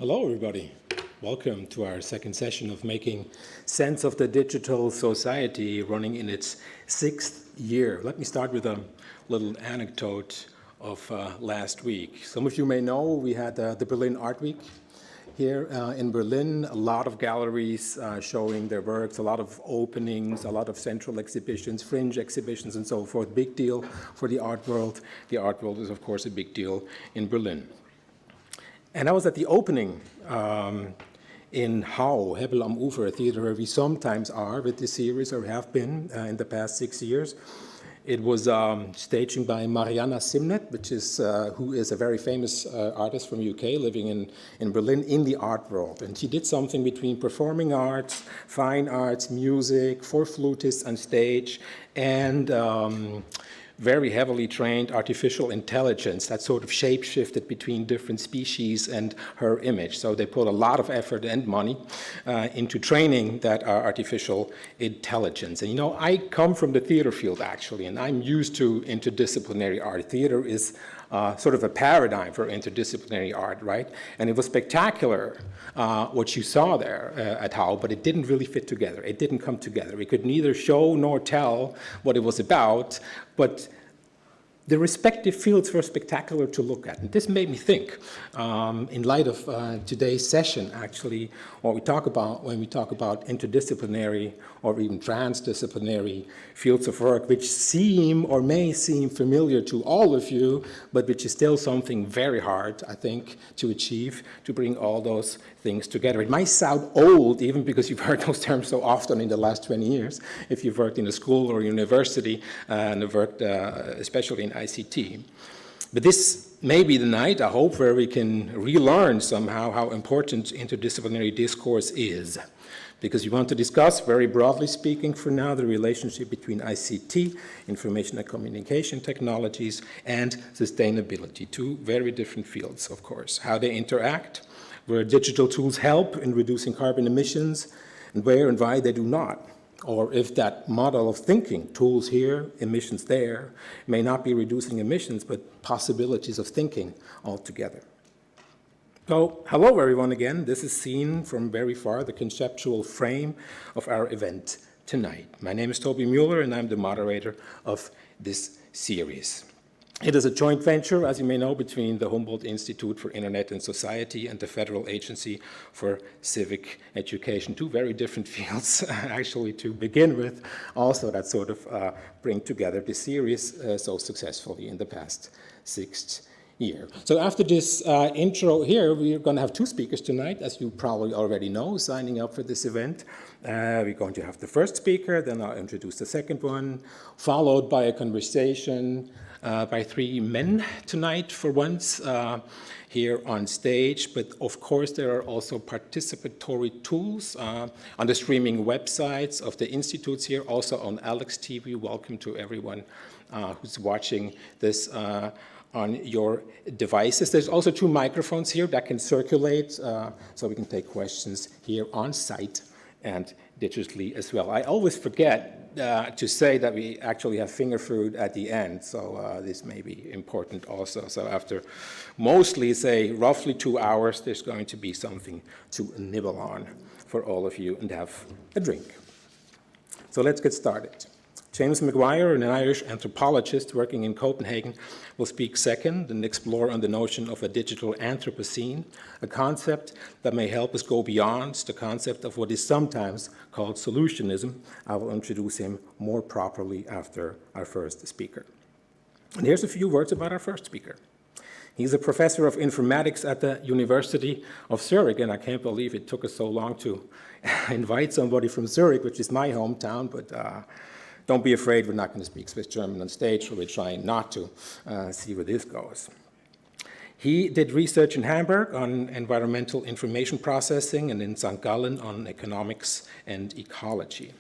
Hello, everybody. Welcome to our second session of making sense of the digital society running in its 6th year. Let me start with a little anecdote of last week. Some of you may know we had the Berlin Art Week here in Berlin. A lot of galleries showing their works, a lot of openings, a lot of central exhibitions, fringe exhibitions, and so forth. Big deal for the art world. The art world is, of course, a big deal in Berlin. And I was at the opening in Hau, Hebel am Ufer, a theater where we sometimes are with this series, or have been in the past 6 years. It was staging by Mariana Simnet, who is a very famous artist from UK living in Berlin in the art world. And she did something between performing arts, fine arts, music, for flutists on stage, and very heavily trained artificial intelligence that sort of shape-shifted between different species and her image. So they put a lot of effort and money into training that artificial intelligence. And you know, I come from the theater field actually, and I'm used to interdisciplinary art. Theater is sort of a paradigm for interdisciplinary art, right? And it was spectacular what you saw there at Hau, but it didn't really fit together. It didn't come together. We could neither show nor tell what it was about, but the respective fields were spectacular to look at. And this made me think, in light of today's session, actually, what we talk about when we talk about interdisciplinary or even transdisciplinary fields of work, which seem or may seem familiar to all of you, but which is still something very hard, I think, to achieve, to bring all those things together. It might sound old, even because you've heard those terms so often in the last 20 years, if you've worked in a school or university and have worked especially in ICT. But this may be the night, I hope, where we can relearn somehow how important interdisciplinary discourse is. Because we want to discuss, very broadly speaking for now, the relationship between ICT, information and communication technologies, and sustainability, two very different fields, of course. How they interact, where digital tools help in reducing carbon emissions, and where and why they do not. Or if that model of thinking, tools here, emissions there, may not be reducing emissions, but possibilities of thinking altogether. So, hello everyone again. This is seen from very far, the conceptual frame of our event tonight. My name is Toby Mueller, and I'm the moderator of this series. It is a joint venture, as you may know, between the Humboldt Institute for Internet and Society and the Federal Agency for Civic Education. Two very different fields, actually, to begin with, also that sort of bring together this series so successfully in the past 6 years. So after this intro here, we're going to have two speakers tonight, as you probably already know, signing up for this event. We're going to have the first speaker, then I'll introduce the second one, followed by a conversation by 3 men tonight for once here on stage. But of course, there are also participatory tools on the streaming websites of the institutes here, also on Alex TV. Welcome to everyone who's watching this on your devices. There's also 2 microphones here that can circulate, so we can take questions here on site and digitally as well. I always forget to say that we actually have finger food at the end, so this may be important also. So after mostly, say, roughly 2 hours, there's going to be something to nibble on for all of you and have a drink. So let's get started. James Maguire, an Irish anthropologist working in Copenhagen, will speak second and explore on the notion of a digital Anthropocene, a concept that may help us go beyond the concept of what is sometimes called solutionism. I will introduce him more properly after our first speaker. And here's a few words about our first speaker. He's a professor of informatics at the University of Zurich, and I can't believe it took us so long to invite somebody from Zurich, which is my hometown, but don't be afraid, we're not going to speak Swiss German on stage, so we're trying not to see where this goes. He did research in Hamburg on environmental information processing and in St. Gallen on economics and ecology.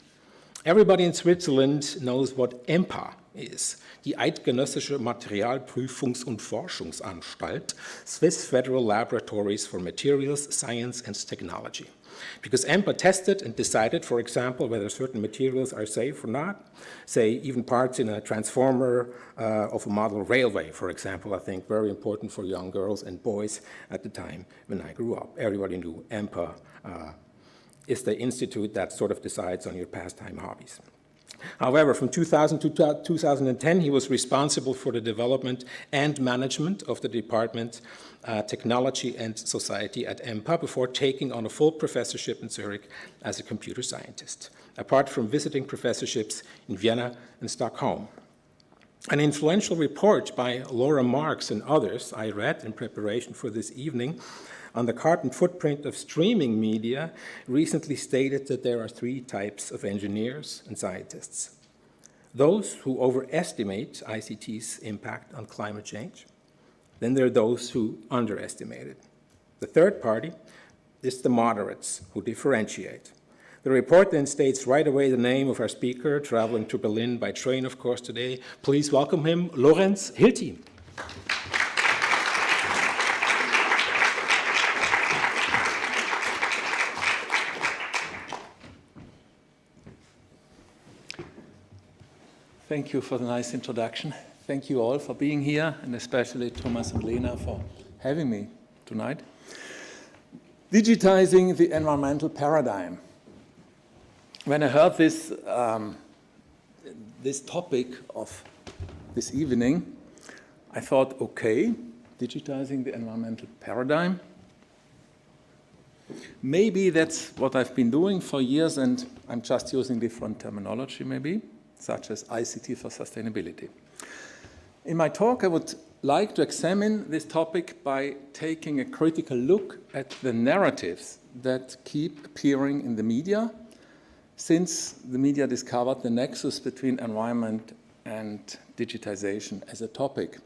Everybody in Switzerland knows what EMPA is, die Eidgenössische Materialprüfungs- und Forschungsanstalt, Swiss Federal Laboratories for Materials, Science and Technology. Because EMPA tested and decided, for example, whether certain materials are safe or not, say even parts in a transformer of a model railway, for example, I think very important for young girls and boys at the time when I grew up. Everybody knew EMPA is the institute that sort of decides on your pastime hobbies. However, from 2000 to 2010, he was responsible for the development and management of the department Technology and Society at EMPA before taking on a full professorship in Zurich as a computer scientist, apart from visiting professorships in Vienna and Stockholm. An influential report by Laura Marks and others I read in preparation for this evening on the carbon footprint of streaming media recently stated that there are three types of engineers and scientists. Those who overestimate ICT's impact on climate change. Then there are those who underestimate it. The third party is the moderates who differentiate. The report then states right away the name of our speaker, traveling to Berlin by train, of course, today. Please welcome him, Lorenz Hilty. Thank you for the nice introduction. Thank you all for being here, and especially Thomas and Lena for having me tonight. Digitizing the environmental paradigm. When I heard this topic of this evening, I thought, okay, digitizing the environmental paradigm. Maybe that's what I've been doing for years, and I'm just using different terminology maybe, such as ICT for sustainability. In my talk, I would like to examine this topic by taking a critical look at the narratives that keep appearing in the media since the media discovered the nexus between environment and digitization as a topic.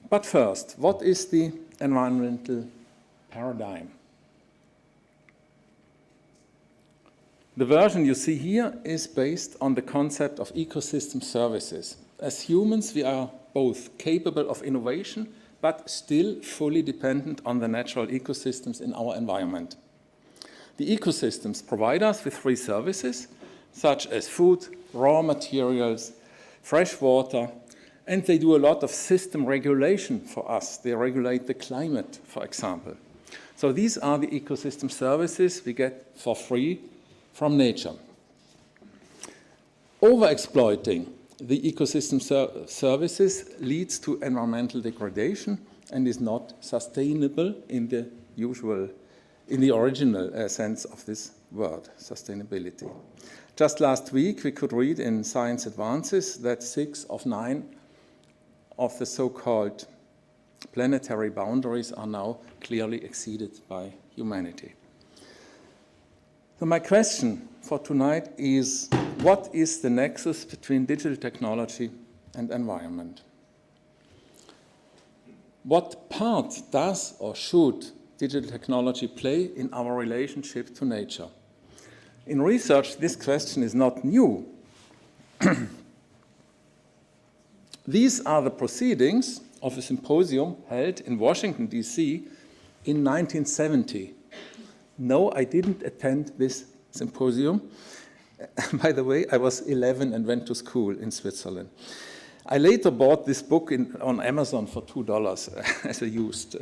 But first, what is the environmental paradigm? The version you see here is based on the concept of ecosystem services. As humans, we are both capable of innovation, but still fully dependent on the natural ecosystems in our environment. The ecosystems provide us with free services, such as food, raw materials, fresh water, and they do a lot of system regulation for us. They regulate the climate, for example. So these are the ecosystem services we get for free from nature. Overexploiting the ecosystem services leads to environmental degradation and is not sustainable in the original sense of this word, sustainability. Just last week, we could read in Science Advances that 6 of 9 of the so-called planetary boundaries are now clearly exceeded by humanity. So my question for tonight is, what is the nexus between digital technology and environment? What part does or should digital technology play in our relationship to nature? In research, this question is not new. These are the proceedings of a symposium held in Washington, D.C. in 1970. No, I didn't attend this symposium. By the way, I was 11 and went to school in Switzerland. I later bought this book on Amazon for $2 as a used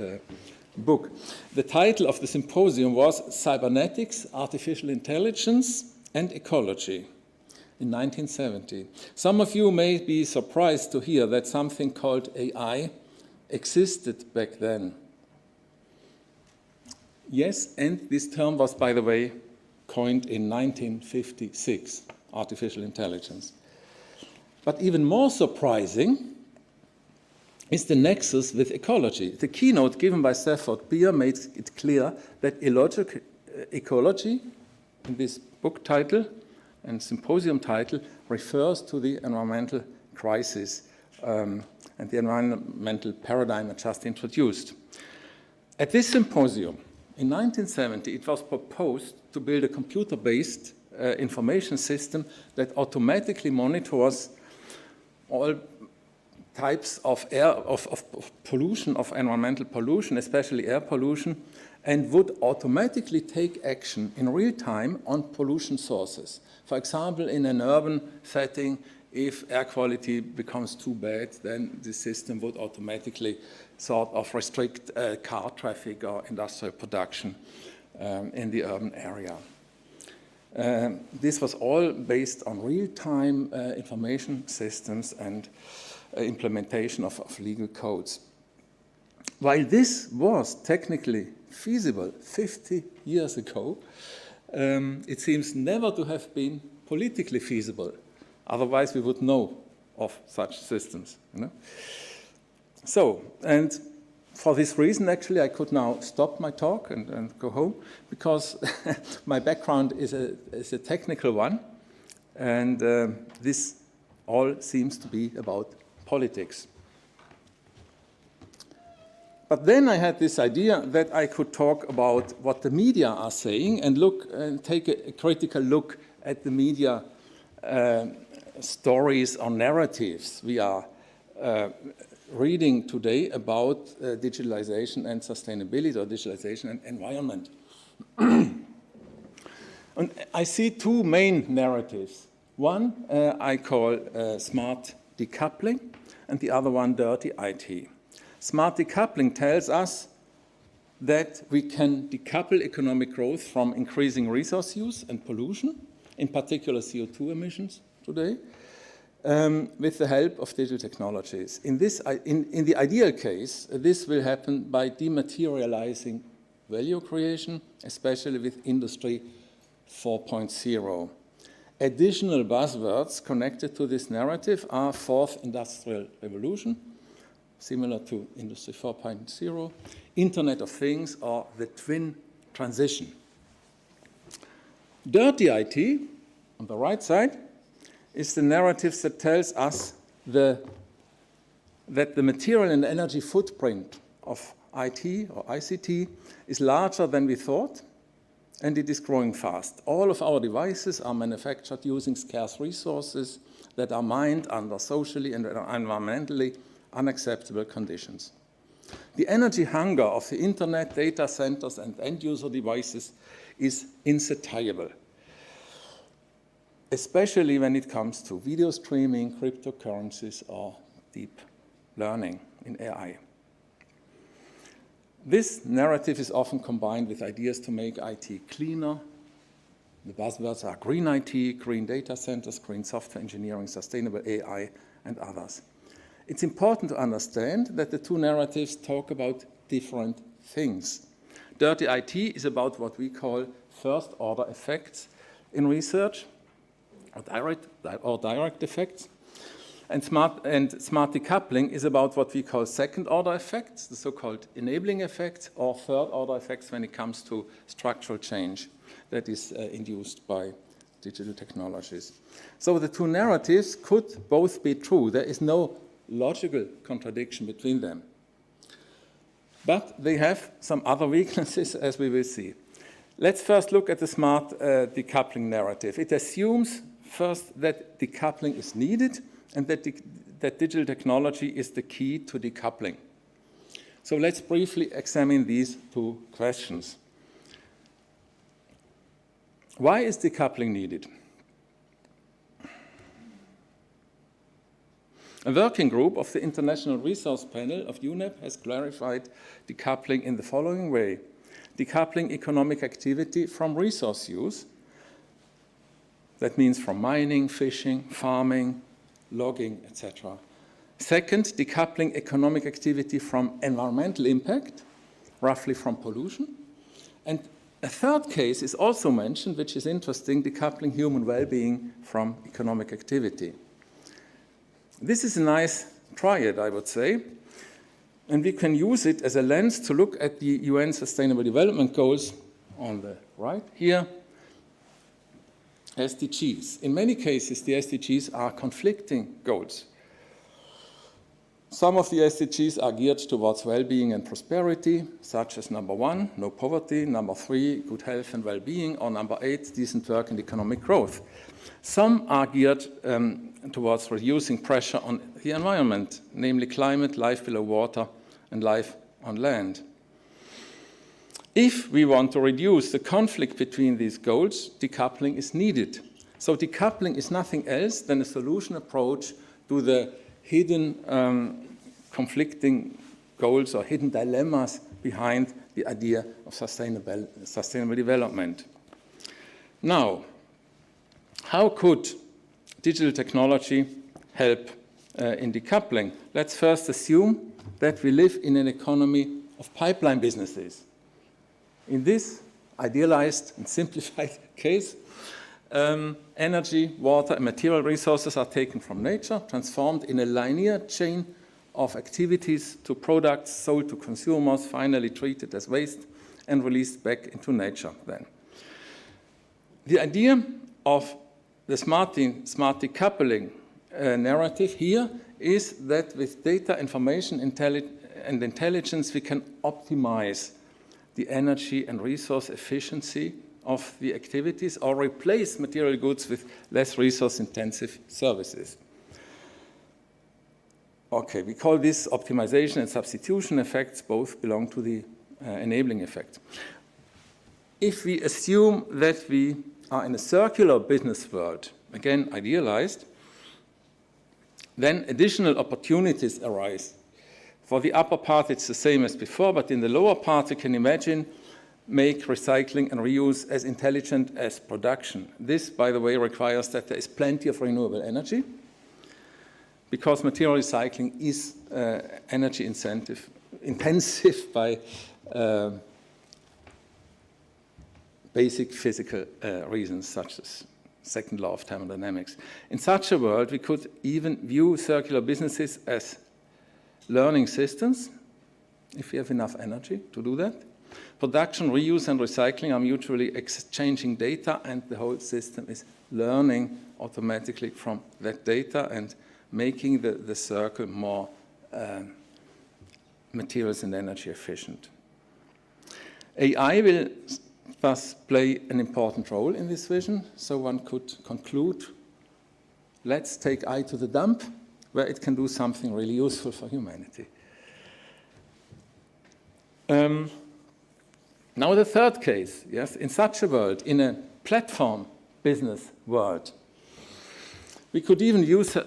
book. The title of the symposium was Cybernetics, Artificial Intelligence, and Ecology in 1970. Some of you may be surprised to hear that something called AI existed back then. Yes, and this term was, by the way, coined in 1956, artificial intelligence. But even more surprising is the nexus with ecology. The keynote given by Stafford Beer made it clear that ecology, in this book title and symposium title, refers to the environmental crisis and the environmental paradigm I just introduced. At this symposium, In 1970, it was proposed to build a computer-based information system that automatically monitors all types of air, of pollution, of environmental pollution, especially air pollution, and would automatically take action in real time on pollution sources. For example, in an urban setting, if air quality becomes too bad, then the system would automatically sort of restrict car traffic or industrial production in the urban area. This was all based on real-time information systems and implementation of legal codes. While this was technically feasible 50 years ago, it seems never to have been politically feasible. Otherwise, we would know of such systems. You know? So, and for this reason, actually, I could now stop my talk and go home, because my background is a technical one, and this all seems to be about politics. But then I had this idea that I could talk about what the media are saying and look and take a critical look at the media stories or narratives we are reading today about digitalization and sustainability, or digitalization and environment. And I see two main narratives. One I call smart decoupling, and the other one dirty IT. Smart decoupling tells us that we can decouple economic growth from increasing resource use and pollution, in particular CO2 emissions today, with the help of digital technologies. In the ideal case, this will happen by dematerializing value creation, especially with Industry 4.0. Additional buzzwords connected to this narrative are fourth industrial revolution, similar to Industry 4.0, Internet of Things, or the twin transition. Dirty IT, on the right side, is the narrative that tells us that the material and energy footprint of IT or ICT is larger than we thought, and it is growing fast. All of our devices are manufactured using scarce resources that are mined under socially and environmentally unacceptable conditions. The energy hunger of the internet, data centers, and end-user devices is insatiable, especially when it comes to video streaming, cryptocurrencies, or deep learning in AI. This narrative is often combined with ideas to make IT cleaner. The buzzwords are green IT, green data centers, green software engineering, sustainable AI, and others. It's important to understand that the two narratives talk about different things. Dirty IT is about what we call first-order effects in research, or direct effects. And smart decoupling is about what we call second-order effects, the so-called enabling effects, or third-order effects when it comes to structural change that is induced by digital technologies. So the two narratives could both be true. There is no logical contradiction between them. But they have some other weaknesses, as we will see. Let's first look at the smart decoupling narrative. It assumes first that decoupling is needed, and that digital technology is the key to decoupling. So let's briefly examine these two questions. Why is decoupling needed? A working group of the International Resource Panel of UNEP has clarified decoupling in the following way. Decoupling economic activity from resource use. That means from mining, fishing, farming, logging, etc. Second, decoupling economic activity from environmental impact, roughly from pollution. And a third case is also mentioned, which is interesting, decoupling human well-being from economic activity. This is a nice triad, I would say, and we can use it as a lens to look at the UN Sustainable Development Goals on the right here. SDGs. In many cases, the SDGs are conflicting goals. Some of the SDGs are geared towards well-being and prosperity, such as number 1, no poverty, number 3, good health and well-being, or number 8, decent work and economic growth. Some are geared towards reducing pressure on the environment, namely climate, life below water, and life on land. If we want to reduce the conflict between these goals, decoupling is needed. So decoupling is nothing else than a solution approach to the hidden conflicting goals or hidden dilemmas behind the idea of sustainable development. Now, how could digital technology help in decoupling? Let's first assume that we live in an economy of pipeline businesses. In this idealized and simplified case, energy, water, and material resources are taken from nature, transformed in a linear chain of activities to products sold to consumers, finally treated as waste, and released back into nature then. The idea of the smart decoupling narrative here is that with data, information, and intelligence, we can optimize the energy and resource efficiency of the activities or replace material goods with less resource-intensive services. Okay, we call this optimization and substitution effects. Both belong to the enabling effect. If we assume that we are in a circular business world, again idealized, then additional opportunities arise. For the upper part, it's the same as before, but in the lower part, you can imagine make recycling and reuse as intelligent as production. This, by the way, requires that there is plenty of renewable energy, because material recycling is energy intensive by basic physical reasons, such as second law of thermodynamics. In such a world, we could even view circular businesses as learning systems, if we have enough energy to do that. Production, reuse, and recycling are mutually exchanging data, and the whole system is learning automatically from that data and making the circle more materials and energy efficient. AI will thus play an important role in this vision, so one could conclude, let's take AI to the dump, where it can do something really useful for humanity. Now the third case, yes, in such a world, in a platform business world, we could even use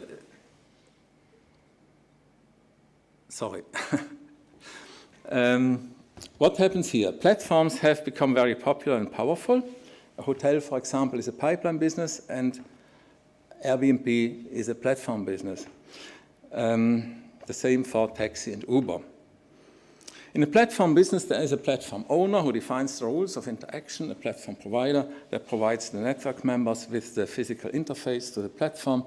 what happens here? Platforms have become very popular and powerful. A hotel, for example, is a pipeline business, and Airbnb is a platform business. The same for taxi and Uber. In a platform business, there is a platform owner who defines the rules of interaction, a platform provider that provides the network members with the physical interface to the platform,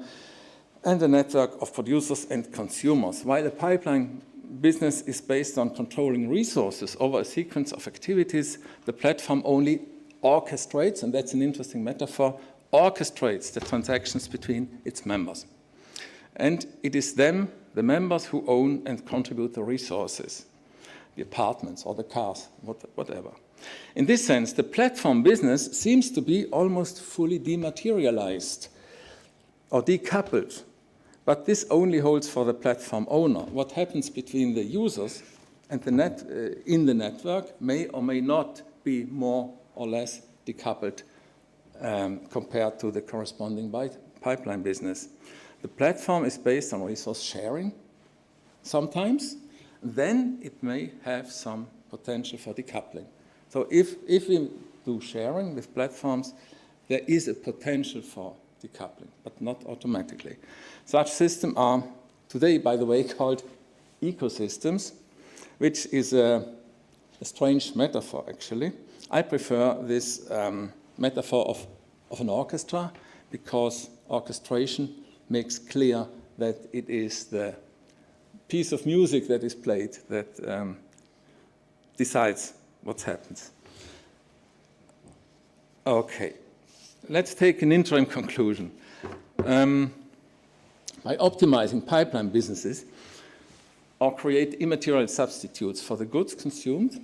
and a network of producers and consumers. While a pipeline business is based on controlling resources over a sequence of activities, the platform only orchestrates, and that's an interesting metaphor, orchestrates the transactions between its members. And it is them, the members, who own and contribute the resources, the apartments or the cars, whatever. In this sense, the platform business seems to be almost fully dematerialized or decoupled. But this only holds for the platform owner. What happens between the users and in the network may or may not be more or less decoupled compared to the corresponding pipeline business. The platform is based on resource sharing sometimes. Then it may have some potential for decoupling. So if we do sharing with platforms, there is a potential for decoupling, but not automatically. Such systems are today, by the way, called ecosystems, which is a strange metaphor, actually. I prefer this metaphor of an orchestra, because orchestration makes clear that it is the piece of music that is played that decides what happens. Okay, let's take an interim conclusion. By optimizing pipeline businesses, or create immaterial substitutes for the goods consumed,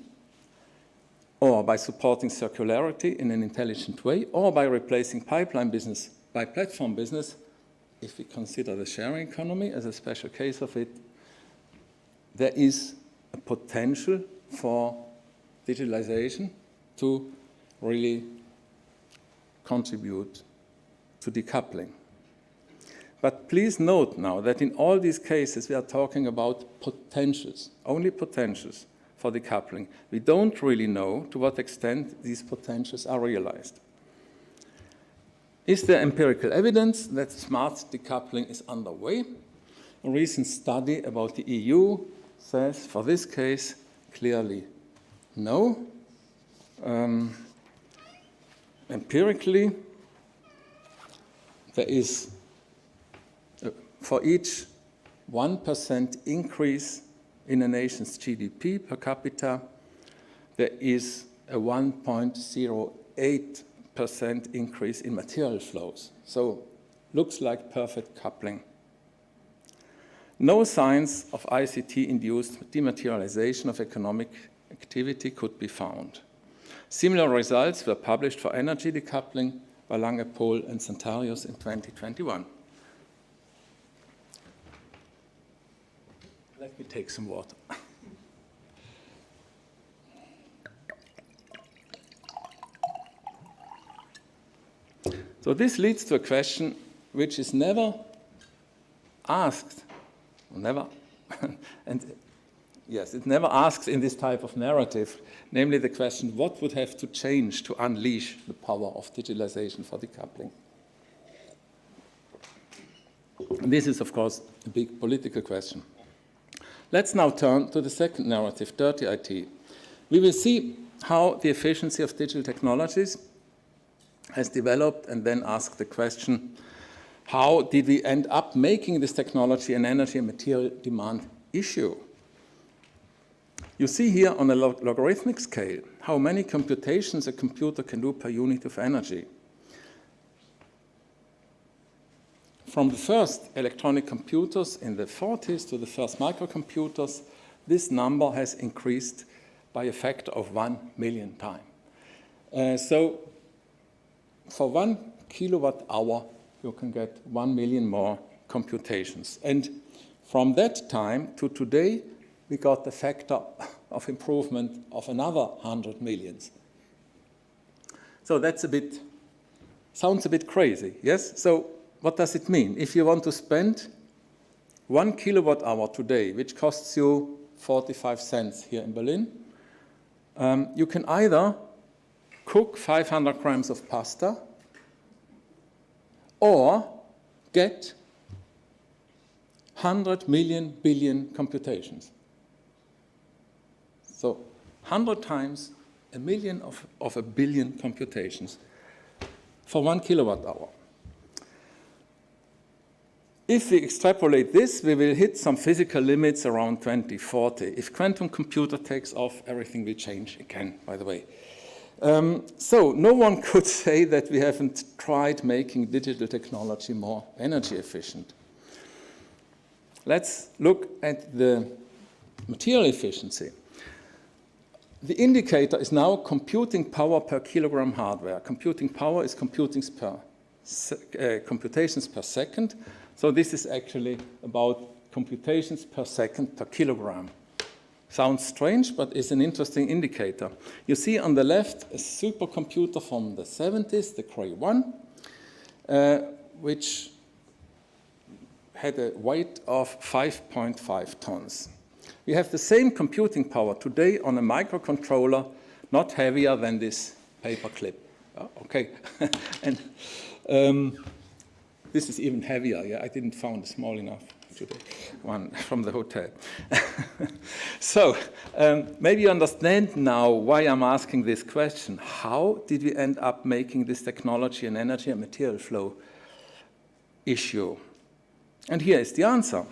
or by supporting circularity in an intelligent way, or by replacing pipeline business by platform business, if we consider the sharing economy as a special case of it, there is a potential for digitalization to really contribute to decoupling. But please note now that in all these cases we are talking about potentials, only potentials for decoupling. We don't really know to what extent these potentials are realized. Is there empirical evidence that smart decoupling is underway? A recent study about the EU says, for this case, clearly no. Empirically, there is, for each 1% increase in a nation's GDP per capita, there is a 1.08% increase in material flows. So, looks like perfect coupling. No signs of ICT-induced dematerialization of economic activity could be found. Similar results were published for energy decoupling by Lange, Pohl, and Santarius in 2021. Let me take some water. So this leads to a question which is never asked, never, and yes, it never asks in this type of narrative, namely the question, what would have to change to unleash the power of digitalization for decoupling? And this is, of course, a big political question. Let's now turn to the second narrative, dirty IT. We will see how the efficiency of digital technologies has developed and then ask the question, how did we end up making this technology an energy and material demand issue? You see here on a logarithmic scale how many computations a computer can do per unit of energy. From the first electronic computers in the 40s to the first microcomputers, this number has increased by a factor of 1 million times. So for 1 kilowatt hour, you can get 1 million more computations. And from that time to today, we got the factor of improvement of another 100 millions. So that's sounds a bit crazy, yes? So what does it mean? If you want to spend 1 kilowatt hour today, which costs you 45 cents here in Berlin, you can either cook 500 grams of pasta or get 100 million billion computations. So 100 times a million of a billion computations for 1 kilowatt hour. If we extrapolate this, we will hit some physical limits around 2040. If quantum computer takes off, everything will change again, by the way. So no one could say that we haven't tried making digital technology more energy efficient. Let's look at the material efficiency. The indicator is now computing power per kilogram hardware. Computing power is computations per second. So this is actually about computations per second per kilogram. Sounds strange, but it's an interesting indicator. You see on the left a supercomputer from the 70s, the Cray 1, which had a weight of 5.5 tons. We have the same computing power today on a microcontroller, not heavier than this paper clip. Oh, okay. And this is even heavier. Yeah, I didn't find a small enough today, one from the hotel. So maybe you understand now why I'm asking this question. How did we end up making this technology an energy and material flow issue? And here is the answer.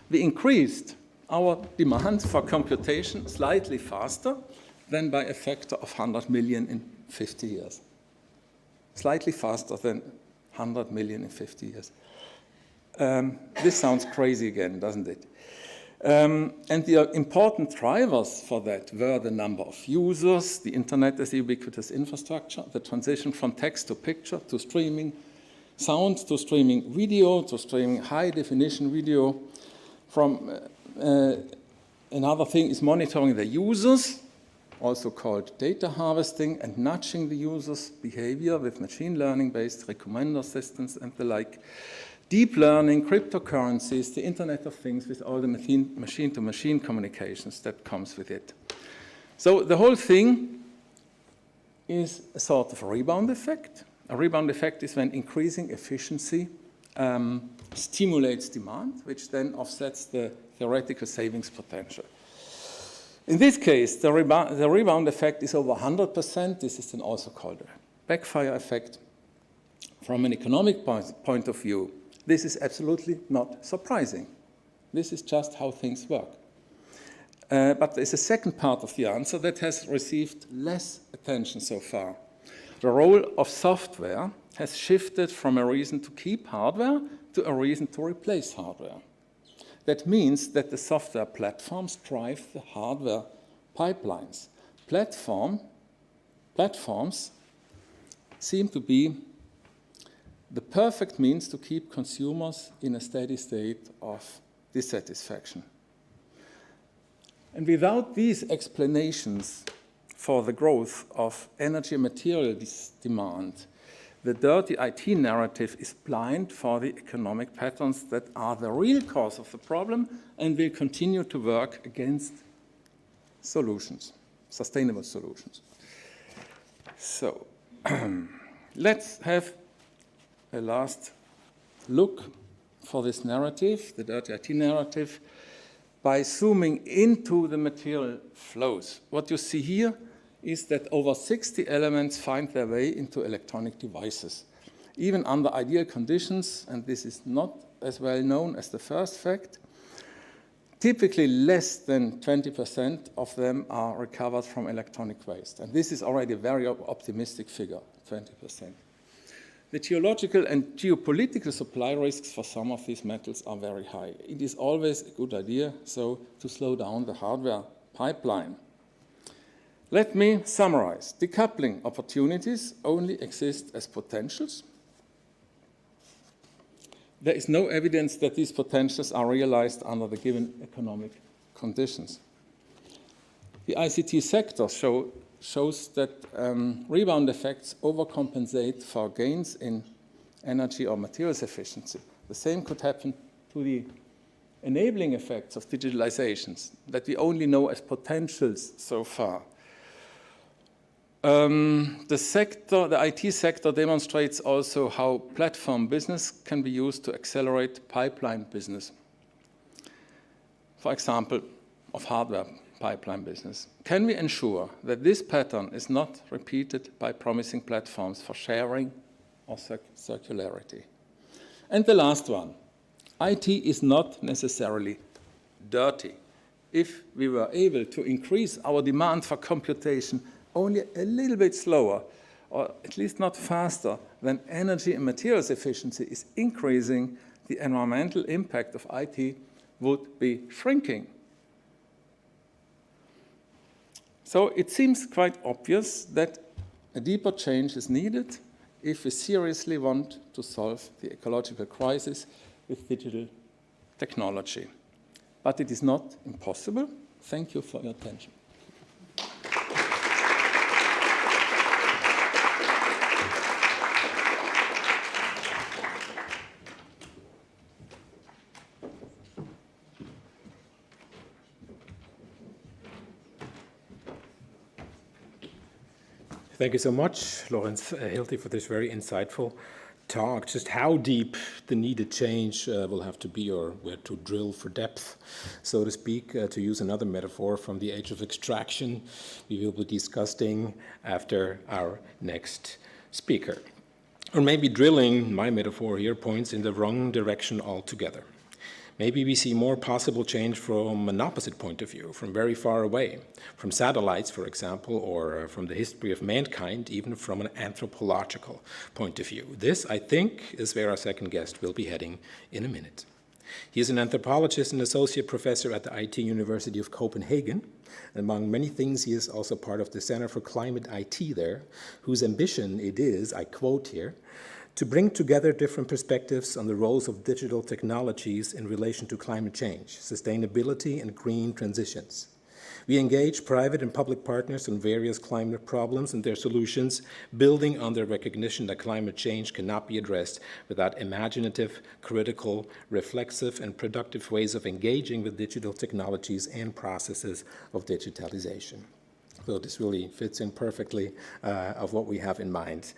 We increased our demand for computation slightly faster than by a factor of 100 million in 50 years. Slightly faster than 100 million in 50 years. This sounds crazy again, doesn't it? And the important drivers for that were the number of users, the internet as a ubiquitous infrastructure, the transition from text to picture, to streaming sound, to streaming video, to streaming high-definition video. Another thing is monitoring the users, also called data harvesting, and nudging the user's behavior with machine learning-based recommender systems and the like. Deep learning, cryptocurrencies, the Internet of Things with all the machine-to-machine communications that comes with it. So the whole thing is a sort of a rebound effect. A rebound effect is when increasing efficiency stimulates demand, which then offsets the theoretical savings potential. In this case, the rebound effect is over 100%. This is then also called a backfire effect. From an economic point of view, this is absolutely not surprising. This is just how things work. But there's a second part of the answer that has received less attention so far. The role of software has shifted from a reason to keep hardware to a reason to replace hardware. That means that the software platforms drive the hardware pipelines. Platforms seem to be the perfect means to keep consumers in a steady state of dissatisfaction. And without these explanations for the growth of energy and material demand, the dirty IT narrative is blind for the economic patterns that are the real cause of the problem and will continue to work against solutions, sustainable solutions. So let's have a last look for this narrative, the dirty IT narrative, by zooming into the material flows. What you see here is that over 60 elements find their way into electronic devices. Even under ideal conditions, and this is not as well known as the first fact, typically less than 20% of them are recovered from electronic waste. And this is already a very optimistic figure, 20%. The geological and geopolitical supply risks for some of these metals are very high. It is always a good idea, so, to slow down the hardware pipeline. Let me summarize. Decoupling opportunities only exist as potentials. There is no evidence that these potentials are realized under the given economic conditions. The ICT sector shows that rebound effects overcompensate for gains in energy or materials efficiency. The same could happen to the enabling effects of digitalizations that we only know as potentials so far. The IT sector demonstrates also how platform business can be used to accelerate pipeline business. For example, of hardware pipeline business. Can we ensure that this pattern is not repeated by promising platforms for sharing or circularity? And the last one, IT is not necessarily dirty. If we were able to increase our demand for computation only a little bit slower, or at least not faster, than energy and materials efficiency is increasing, the environmental impact of IT would be shrinking. So it seems quite obvious that a deeper change is needed if we seriously want to solve the ecological crisis with digital technology. But it is not impossible. Thank you for your attention. Thank you so much, Lorenz Hilty, for this very insightful talk. Just how deep the needed change will have to be, or where to drill for depth, so to speak, to use another metaphor from the age of extraction, we will be discussing after our next speaker. Or maybe drilling, my metaphor here, points in the wrong direction altogether. Maybe we see more possible change from an opposite point of view, from very far away, from satellites, for example, or from the history of mankind, even from an anthropological point of view. This, I think, is where our second guest will be heading in a minute. He is an anthropologist and associate professor at the IT University of Copenhagen. Among many things, he is also part of the Center for Climate IT there, whose ambition it is, I quote here, to bring together different perspectives on the roles of digital technologies in relation to climate change, sustainability, and green transitions. We engage private and public partners on various climate problems and their solutions, building on their recognition that climate change cannot be addressed without imaginative, critical, reflexive, and productive ways of engaging with digital technologies and processes of digitalization. So this really fits in perfectly of what we have in mind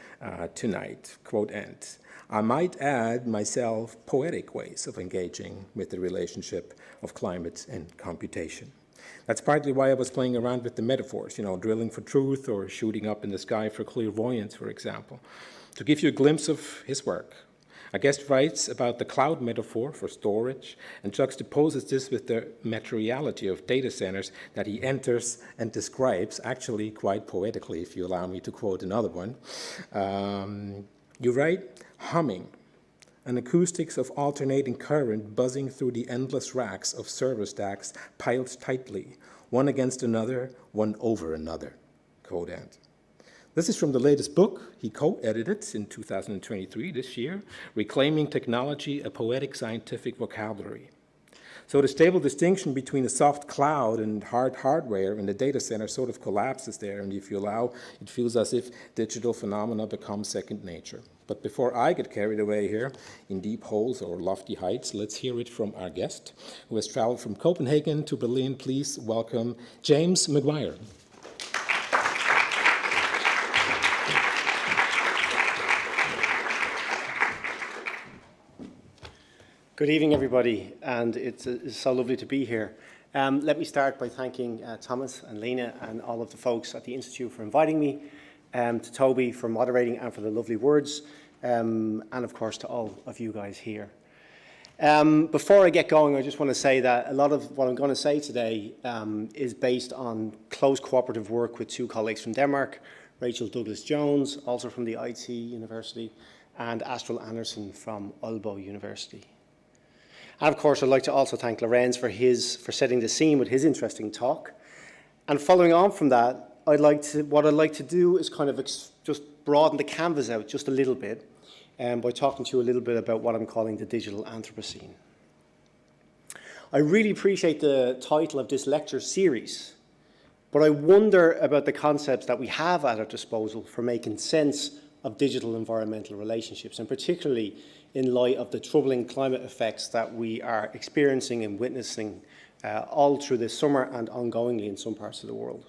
tonight, quote end. I might add myself poetic ways of engaging with the relationship of climate and computation. That's partly why I was playing around with the metaphors, drilling for truth or shooting up in the sky for clairvoyance, for example, to give you a glimpse of his work. Our guest writes about the cloud metaphor for storage and juxtaposes this with the materiality of data centers that he enters and describes, actually quite poetically, if you allow me to quote another one. You write, humming, an acoustics of alternating current buzzing through the endless racks of server stacks piled tightly, one against another, one over another, quote end. This is from the latest book he co-edited in 2023, this year, Reclaiming Technology, a Poetic Scientific Vocabulary. So the stable distinction between a soft cloud and hard hardware in the data center sort of collapses there, and if you allow, it feels as if digital phenomena become second nature. But before I get carried away here in deep holes or lofty heights, let's hear it from our guest, who has traveled from Copenhagen to Berlin. Please welcome James Maguire. Good evening, everybody, and it's so lovely to be here. Let me start by thanking Thomas and Lena and all of the folks at the Institute for inviting me, to Toby for moderating and for the lovely words, and of course to all of you guys here. Before I get going, I just want to say that a lot of what I'm going to say today is based on close cooperative work with two colleagues from Denmark, Rachel Douglas-Jones, also from the IT University, and Astrid Andersen from Aalborg University. And of course, I'd like to also thank Lorenz for setting the scene with his interesting talk. And following on from that, what I'd like to do is kind of just broaden the canvas out just a little bit by talking to you a little bit about what I'm calling the digital Anthropocene. I really appreciate the title of this lecture series, but I wonder about the concepts that we have at our disposal for making sense of digital environmental relationships, and particularly in light of the troubling climate effects that we are experiencing and witnessing all through this summer and ongoingly in some parts of the world.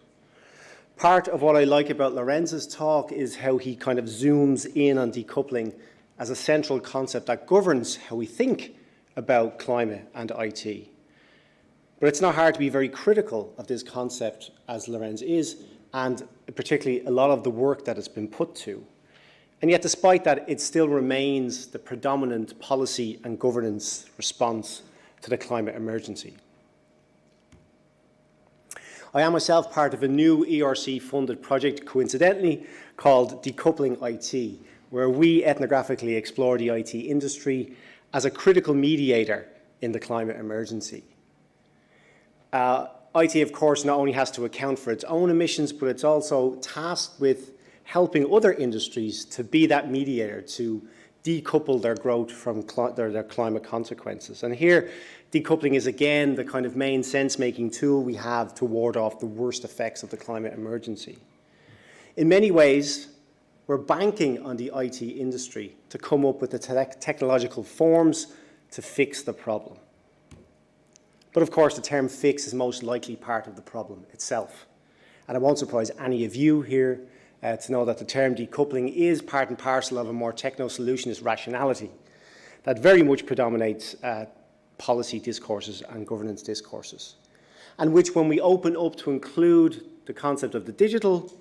Part of what I like about Lorenz's talk is how he kind of zooms in on decoupling as a central concept that governs how we think about climate and IT. But it's not hard to be very critical of this concept, as Lorenz is, and particularly a lot of the work that it's been put to. And yet, despite that, it still remains the predominant policy and governance response to the climate emergency. I am myself part of a new ERC-funded project, coincidentally, called Decoupling IT, where we ethnographically explore the IT industry as a critical mediator in the climate emergency. IT, of course, not only has to account for its own emissions, but it's also tasked with helping other industries to be that mediator, to decouple their growth from their climate consequences. And here, decoupling is again the kind of main sense-making tool we have to ward off the worst effects of the climate emergency. In many ways, we're banking on the IT industry to come up with the technological forms to fix the problem. But of course, the term fix is most likely part of the problem itself. And it won't surprise any of you here to know that the term decoupling is part and parcel of a more techno-solutionist rationality that very much predominates policy discourses and governance discourses, and which, when we open up to include the concept of the digital,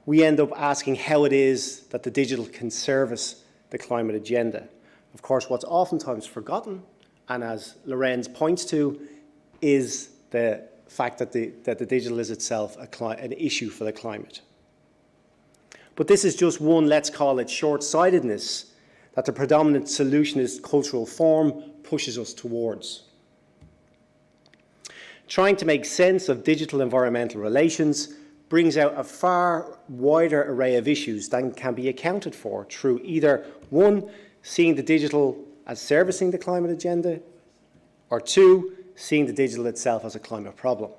we end up asking how it is that the digital can service the climate agenda. Of course, what's oftentimes forgotten and as Lorenz points to, is the fact that the digital is itself an issue for the climate. But this is just one, let's call it short-sightedness, that the predominant solutionist cultural form pushes us towards. Trying to make sense of digital environmental relations brings out a far wider array of issues than can be accounted for through either, one, seeing the digital as servicing the climate agenda, or two, seeing the digital itself as a climate problem.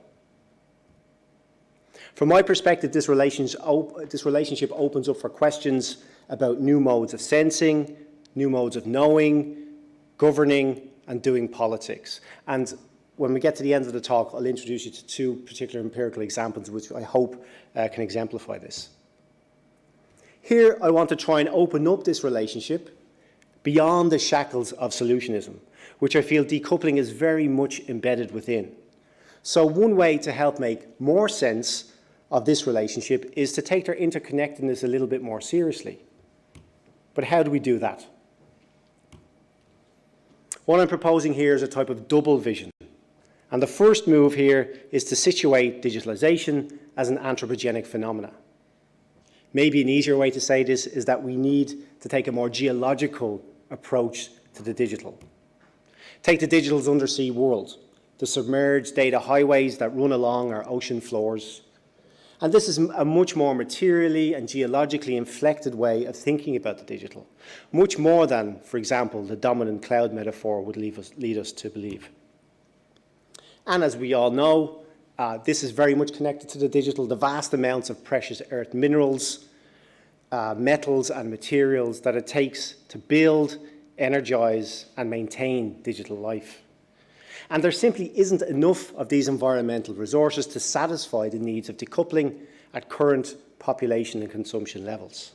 From my perspective, this relationship opens up for questions about new modes of sensing, new modes of knowing, governing, and doing politics. And when we get to the end of the talk, I'll introduce you to two particular empirical examples which I hope can exemplify this. Here, I want to try and open up this relationship beyond the shackles of solutionism, which I feel decoupling is very much embedded within. So one way to help make more sense of this relationship is to take their interconnectedness a little bit more seriously. But how do we do that? What I'm proposing here is a type of double vision. And the first move here is to situate digitalization as an anthropogenic phenomena. Maybe an easier way to say this is that we need to take a more geological approach to the digital. Take the digital's undersea world, the submerged data highways that run along our ocean floors. And this is a much more materially and geologically inflected way of thinking about the digital, much more than, for example, the dominant cloud metaphor would lead us to believe. And as we all know, this is very much connected to the digital, the vast amounts of precious earth minerals, metals and materials that it takes to build, energize and maintain digital life. And there simply isn't enough of these environmental resources to satisfy the needs of decoupling at current population and consumption levels.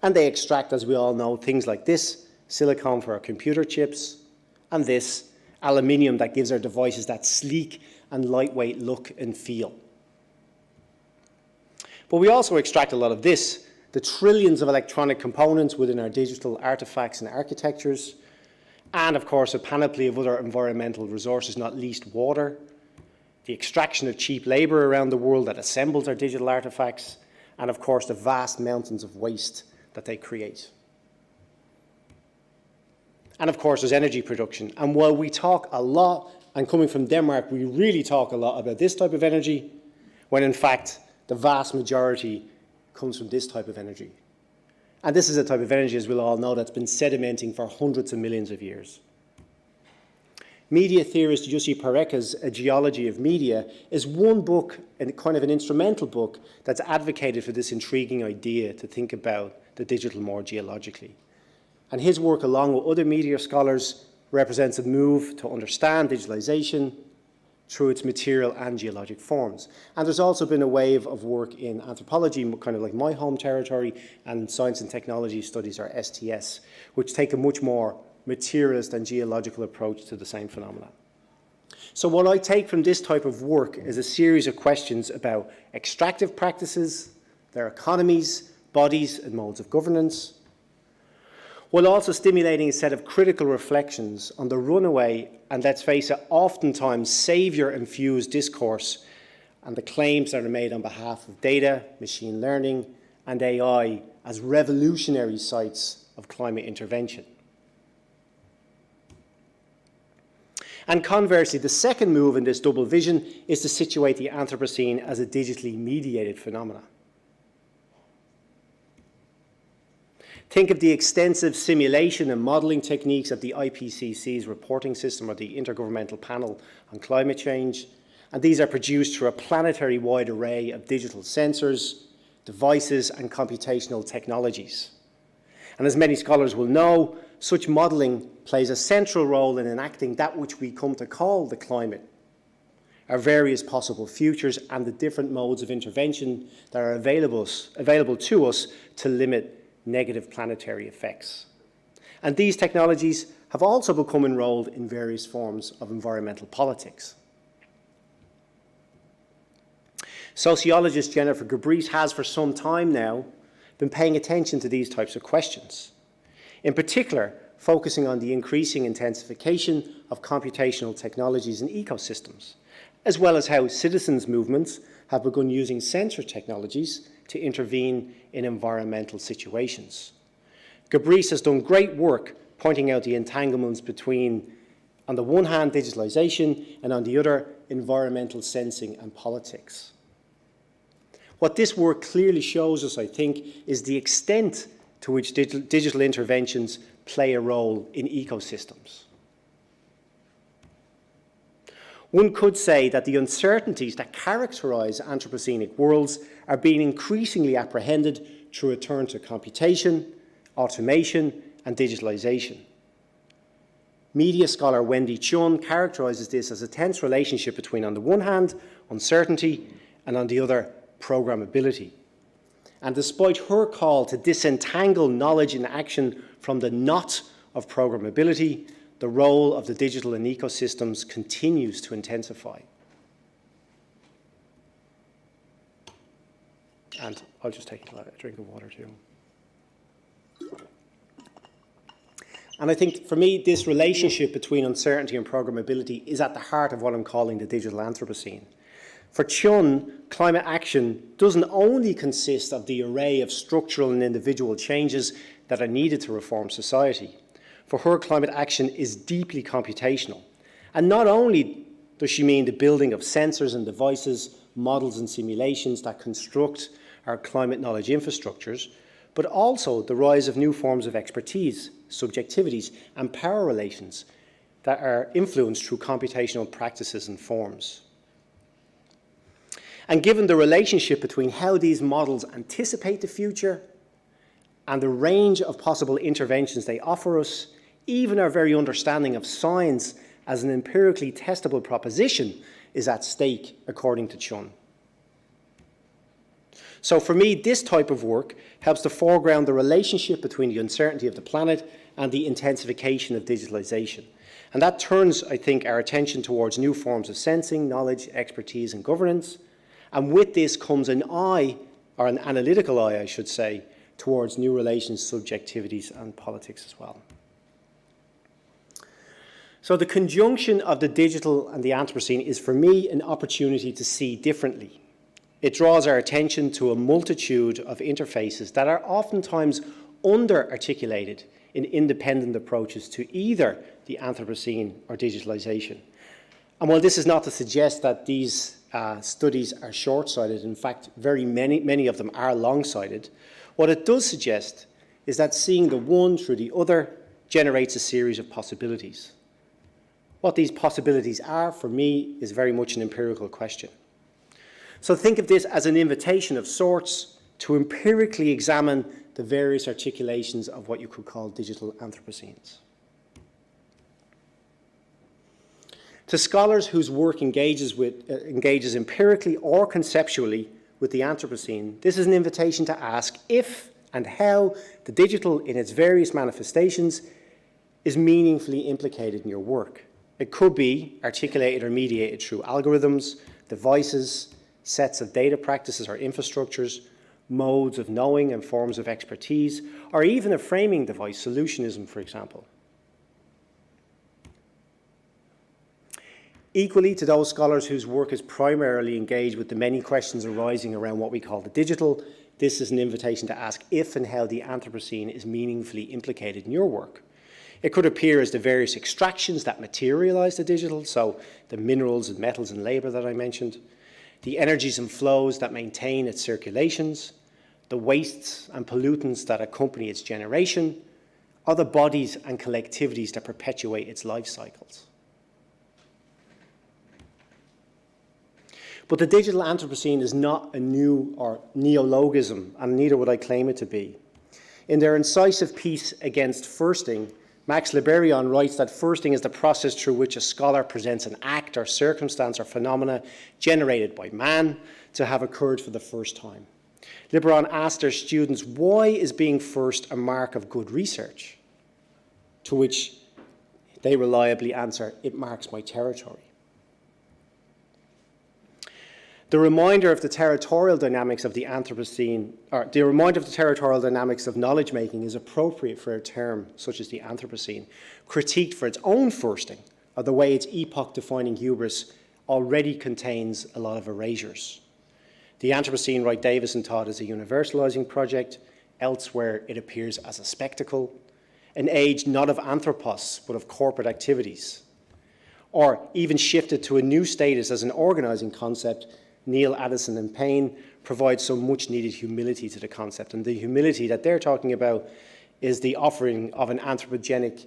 And they extract, as we all know, things like this, silicon for our computer chips, and this, aluminium that gives our devices that sleek and lightweight look and feel. But we also extract a lot of this, the trillions of electronic components within our digital artifacts and architectures, and of course a panoply of other environmental resources, not least water, the extraction of cheap labour around the world that assembles our digital artifacts, and of course the vast mountains of waste that they create. And of course there's energy production. And while we talk a lot, and coming from Denmark, we really talk a lot about this type of energy, when in fact the vast majority comes from this type of energy. And this is a type of energy, as we'll all know, that's been sedimenting for hundreds of millions of years. Media theorist Jussi Parekka's A Geology of Media is one book, and kind of an instrumental book, that's advocated for this intriguing idea to think about the digital more geologically. And his work, along with other media scholars, represents a move to understand digitalization through its material and geologic forms. And there's also been a wave of work in anthropology, kind of like my home territory, and science and technology studies, or STS, which take a much more materialist and geological approach to the same phenomena. So what I take from this type of work is a series of questions about extractive practices, their economies, bodies and modes of governance, while also stimulating a set of critical reflections on the runaway and, let's face it, oftentimes saviour-infused discourse and the claims that are made on behalf of data, machine learning and AI as revolutionary sites of climate intervention. And conversely, the second move in this double vision is to situate the Anthropocene as a digitally mediated phenomena. Think of the extensive simulation and modelling techniques of the IPCC's reporting system, or the Intergovernmental Panel on Climate Change. And these are produced through a planetary-wide array of digital sensors, devices and computational technologies. And as many scholars will know, such modelling plays a central role in enacting that which we come to call the climate, our various possible futures and the different modes of intervention that are available to us to limit negative planetary effects. And these technologies have also become enrolled in various forms of environmental politics. Sociologist Jennifer Gabrice has for some time now been paying attention to these types of questions. In particular, focusing on the increasing intensification of computational technologies and ecosystems, as well as how citizens' movements have begun using sensor technologies to intervene in environmental situations. Gabrice has done great work pointing out the entanglements between, on the one hand, digitalization, and on the other, environmental sensing and politics. What this work clearly shows us, I think, is the extent to which digital interventions play a role in ecosystems. One could say that the uncertainties that characterize Anthropocenic worlds are being increasingly apprehended through a turn to computation, automation, and digitalization. Media scholar Wendy Chun characterizes this as a tense relationship between, on the one hand, uncertainty, and on the other, programmability. And despite her call to disentangle knowledge in action from the knot of programmability, the role of the digital and ecosystems continues to intensify. And I'll just take a drink of water too. And I think for me, this relationship between uncertainty and programmability is at the heart of what I'm calling the digital Anthropocene. For Chun, climate action doesn't only consist of the array of structural and individual changes that are needed to reform society. For her, climate action is deeply computational. And not only does she mean the building of sensors and devices, models and simulations that construct our climate knowledge infrastructures, but also the rise of new forms of expertise, subjectivities, and power relations that are influenced through computational practices and forms. And given the relationship between how these models anticipate the future and the range of possible interventions they offer us, even our very understanding of science as an empirically testable proposition is at stake, according to Chun. So for me, this type of work helps to foreground the relationship between the uncertainty of the planet and the intensification of digitalization. And that turns, I think, our attention towards new forms of sensing, knowledge, expertise, and governance. And with this comes an eye, or an analytical eye, I should say, towards new relations, subjectivities, and politics as well. So the conjunction of the digital and the Anthropocene is, for me, an opportunity to see differently. It draws our attention to a multitude of interfaces that are oftentimes under-articulated in independent approaches to either the Anthropocene or digitalization. And while this is not to suggest that these studies are short-sighted, in fact, many of them are long-sighted, what it does suggest is that seeing the one through the other generates a series of possibilities. What these possibilities are, for me, is very much an empirical question. So think of this as an invitation of sorts to empirically examine the various articulations of what you could call digital Anthropocenes. To scholars whose work engages empirically or conceptually with the Anthropocene, this is an invitation to ask if and how the digital in its various manifestations is meaningfully implicated in your work. It could be articulated or mediated through algorithms, devices, sets of data practices or infrastructures, modes of knowing and forms of expertise, or even a framing device, solutionism, for example. Equally, to those scholars whose work is primarily engaged with the many questions arising around what we call the digital, this is an invitation to ask if and how the Anthropocene is meaningfully implicated in your work. It could appear as the various extractions that materialize the digital, so the minerals and metals and labor that I mentioned, the energies and flows that maintain its circulations, the wastes and pollutants that accompany its generation, or the bodies and collectivities that perpetuate its life cycles. But the digital Anthropocene is not a new or neologism, and neither would I claim it to be. In their incisive piece against firsting, Max Liberion writes that firsting is the process through which a scholar presents an act or circumstance or phenomena generated by man to have occurred for the first time. Liberion asked their students, why is being first a mark of good research? To which they reliably answer, it marks my territory. The reminder of the territorial dynamics of the Anthropocene, or the reminder of the territorial dynamics of knowledge making is appropriate for a term such as the Anthropocene, critiqued for its own firsting of the way its epoch-defining hubris already contains a lot of erasures. The Anthropocene, Wright Davison taught, is a universalizing project. Elsewhere, it appears as a spectacle, an age not of anthropos, but of corporate activities. Or even shifted to a new status as an organizing concept, Neil, Addison, and Payne provide some much-needed humility to the concept. And the humility that they're talking about is the offering of an anthropogenic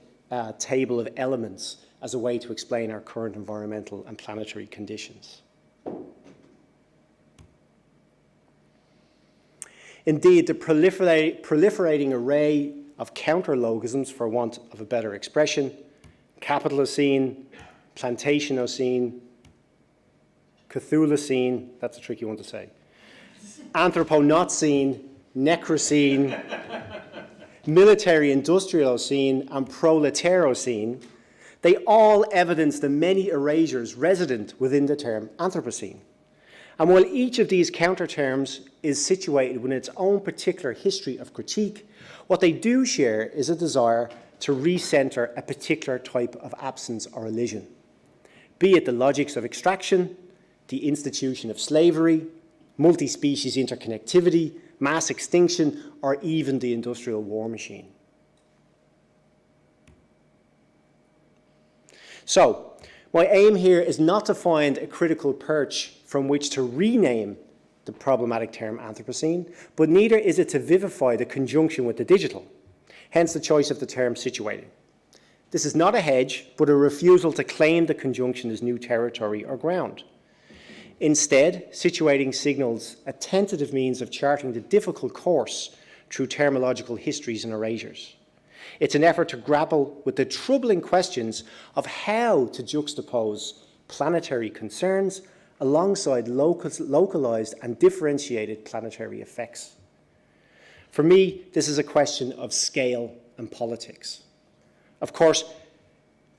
table of elements as a way to explain our current environmental and planetary conditions. Indeed, the proliferating array of counter-logisms, for want of a better expression, Capitalocene, Plantationocene, Cthulhucene, that's a tricky one to say, Anthroponocene, Necrocene, Military-Industrialocene, and Proletarocene, they all evidence the many erasures resident within the term Anthropocene. And while each of these counter-terms is situated within its own particular history of critique, what they do share is a desire to recenter a particular type of absence or elision, be it the logics of extraction, the institution of slavery, multi-species interconnectivity, mass extinction, or even the industrial war machine. So, my aim here is not to find a critical perch from which to rename the problematic term Anthropocene, but neither is it to vivify the conjunction with the digital, hence the choice of the term situating. This is not a hedge, but a refusal to claim the conjunction as new territory or ground. Instead, situating signals a tentative means of charting the difficult course through terminological histories and erasures. It's an effort to grapple with the troubling questions of how to juxtapose planetary concerns alongside localized and differentiated planetary effects. For me, this is a question of scale and politics. Of course,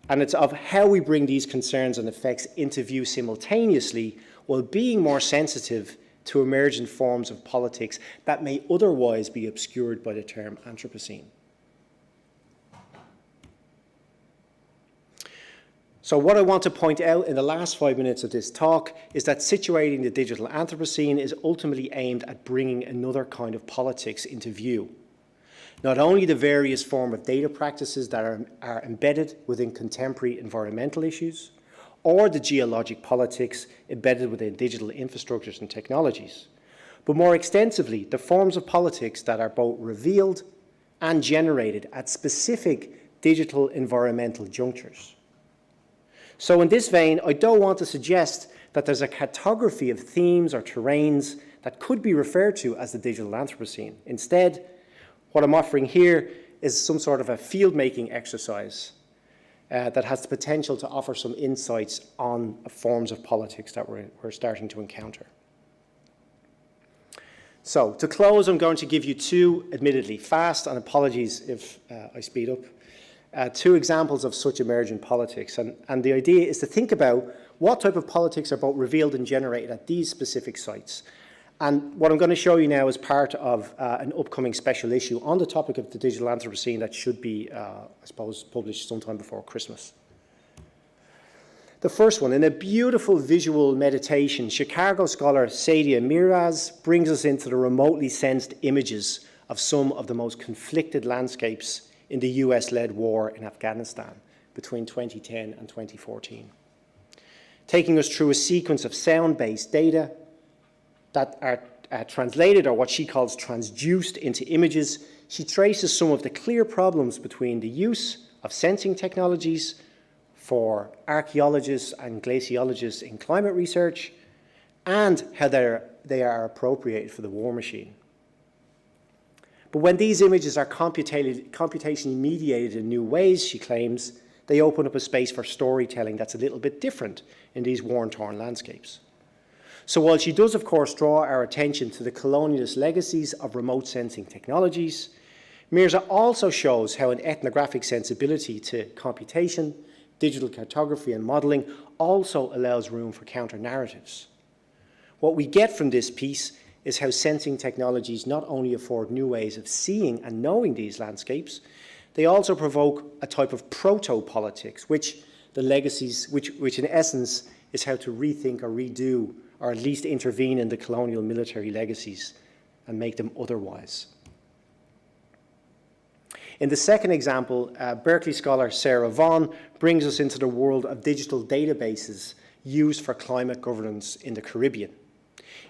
and it's of how we bring these concerns and effects into view simultaneously while being more sensitive to emergent forms of politics that may otherwise be obscured by the term Anthropocene. So what I want to point out in the last 5 minutes of this talk is that situating the digital Anthropocene is ultimately aimed at bringing another kind of politics into view. Not only the various forms of data practices that are embedded within contemporary environmental issues, or the geologic politics embedded within digital infrastructures and technologies, but more extensively, the forms of politics that are both revealed and generated at specific digital environmental junctures. So in this vein, I don't want to suggest that there's a cartography of themes or terrains that could be referred to as the digital Anthropocene. Instead, what I'm offering here is some sort of a field-making exercise that has the potential to offer some insights on forms of politics that we're starting to encounter. So, to close, I'm going to give you two, admittedly fast, and apologies if I speed up, two examples of such emergent politics. And the idea is to think about what type of politics are both revealed and generated at these specific sites. And what I'm going to show you now is part of an upcoming special issue on the topic of the digital Anthropocene that should be, I suppose, published sometime before Christmas. The first one, in a beautiful visual meditation, Chicago scholar Sadia Miraz brings us into the remotely sensed images of some of the most conflicted landscapes in the US-led war in Afghanistan between 2010 and 2014. Taking us through a sequence of sound-based data that are translated, or what she calls transduced, into images, she traces some of the clear problems between the use of sensing technologies for archaeologists and glaciologists in climate research, and how they are appropriated for the war machine. But when these images are computationally mediated in new ways, she claims, they open up a space for storytelling that's a little bit different in these war-torn landscapes. So while she does, of course, draw our attention to the colonialist legacies of remote sensing technologies, Mirza also shows how an ethnographic sensibility to computation, digital cartography and modelling also allows room for counter-narratives. What we get from this piece is how sensing technologies not only afford new ways of seeing and knowing these landscapes, they also provoke a type of proto-politics, which in essence is how to rethink or redo, or at least intervene in the colonial military legacies and make them otherwise. In the second example, Berkeley scholar Sarah Vaughan brings us into the world of digital databases used for climate governance in the Caribbean.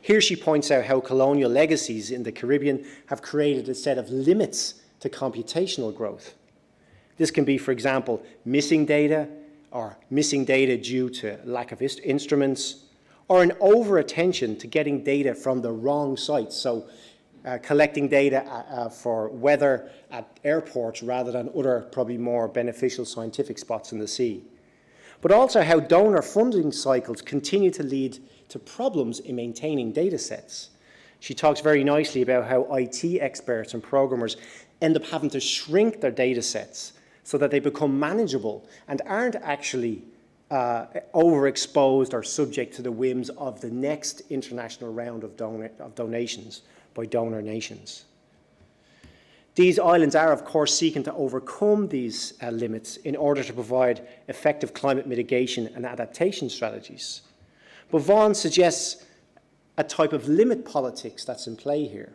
Here she points out how colonial legacies in the Caribbean have created a set of limits to computational growth. This can be, for example, missing data, or missing data due to lack of instruments, or an over-attention to getting data from the wrong sites. So collecting data for weather at airports rather than other, probably more beneficial scientific spots in the sea. But also how donor funding cycles continue to lead to problems in maintaining data sets. She talks very nicely about how IT experts and programmers end up having to shrink their data sets so that they become manageable and aren't actually overexposed or subject to the whims of the next international round of donations by donor nations. These islands are, of course, seeking to overcome these limits in order to provide effective climate mitigation and adaptation strategies. But Vaughan suggests a type of limit politics that's in play here.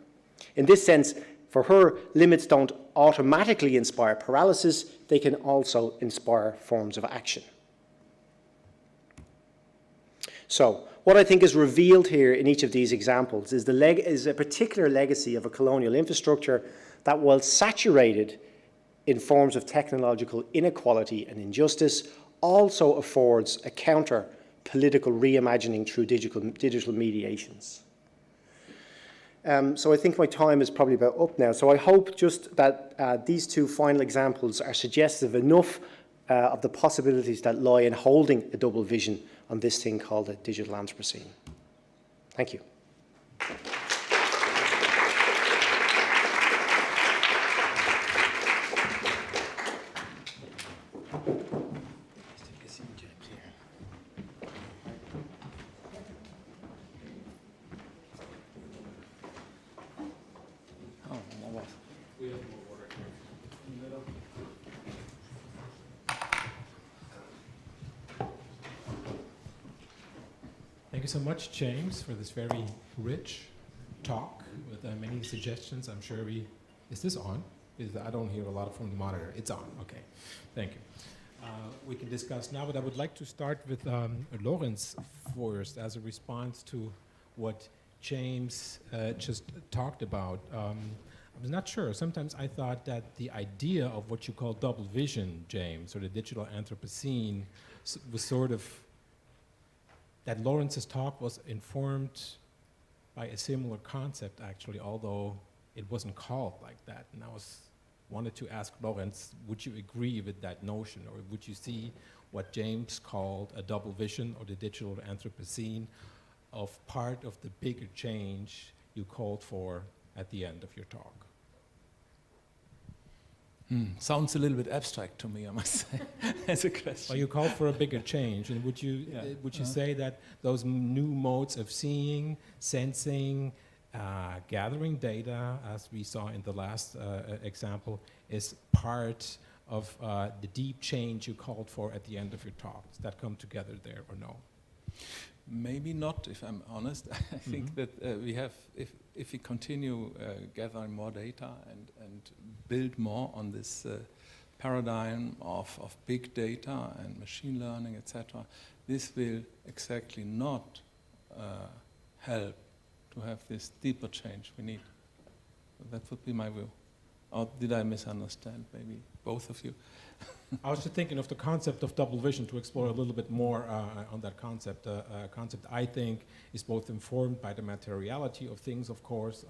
In this sense, for her, limits don't automatically inspire paralysis, they can also inspire forms of action. So, what I think is revealed here in each of these examples is a particular legacy of a colonial infrastructure that, while saturated in forms of technological inequality and injustice, also affords a counter political reimagining through digital mediations. So I think my time is probably about up now. So I hope just that these two final examples are suggestive enough of the possibilities that lie in holding a double vision on this thing called a digital Anthropocene. Thank you. Thank you so much, James, for this very rich talk with many suggestions. I'm sure is this on? I don't hear a lot from the monitor. It's on, okay. Thank you. We can discuss now, but I would like to start with Lorenz first as a response to what James just talked about. I was not sure. Sometimes I thought that the idea of what you call double vision, James, or the digital Anthropocene was sort of, that Lorenz's talk was informed by a similar concept, actually, although it wasn't called like that. And I wanted to ask Lorenz, would you agree with that notion, or would you see what James called a double vision or the digital Anthropocene of part of the bigger change you called for at the end of your talk? Sounds a little bit abstract to me, I must say, as a question. Well, you called for a bigger change, and would you say that those new modes of seeing, sensing, gathering data, as we saw in the last example, is part of the deep change you called for at the end of your talk? Does that come together there or no? Maybe not, if I'm honest. I think that we have, if we continue gathering more data and build more on this paradigm of big data and machine learning, etc., this will exactly not help to have this deeper change we need. That would be my view. Or did I misunderstand, maybe both of you? I was just thinking of the concept of double vision, to explore a little bit more on that concept. Concept I think is both informed by the materiality of things, of course,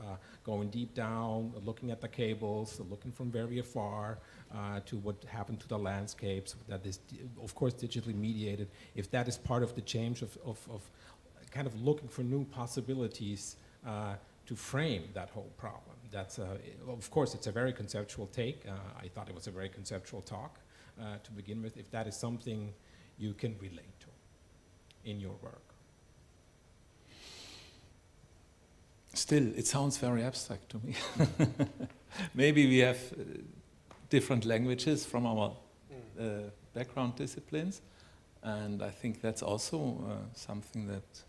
going deep down, looking at the cables, looking from very afar to what happened to the landscapes, that is, of course, digitally mediated. If that is part of the change of kind of looking for new possibilities to frame that whole problem. That's, of course, it's a very conceptual take. I thought it was a very conceptual talk to begin with. If that is something you can relate to in your work. Still, it sounds very abstract to me. Maybe we have different languages from our background disciplines, and I think that's also something that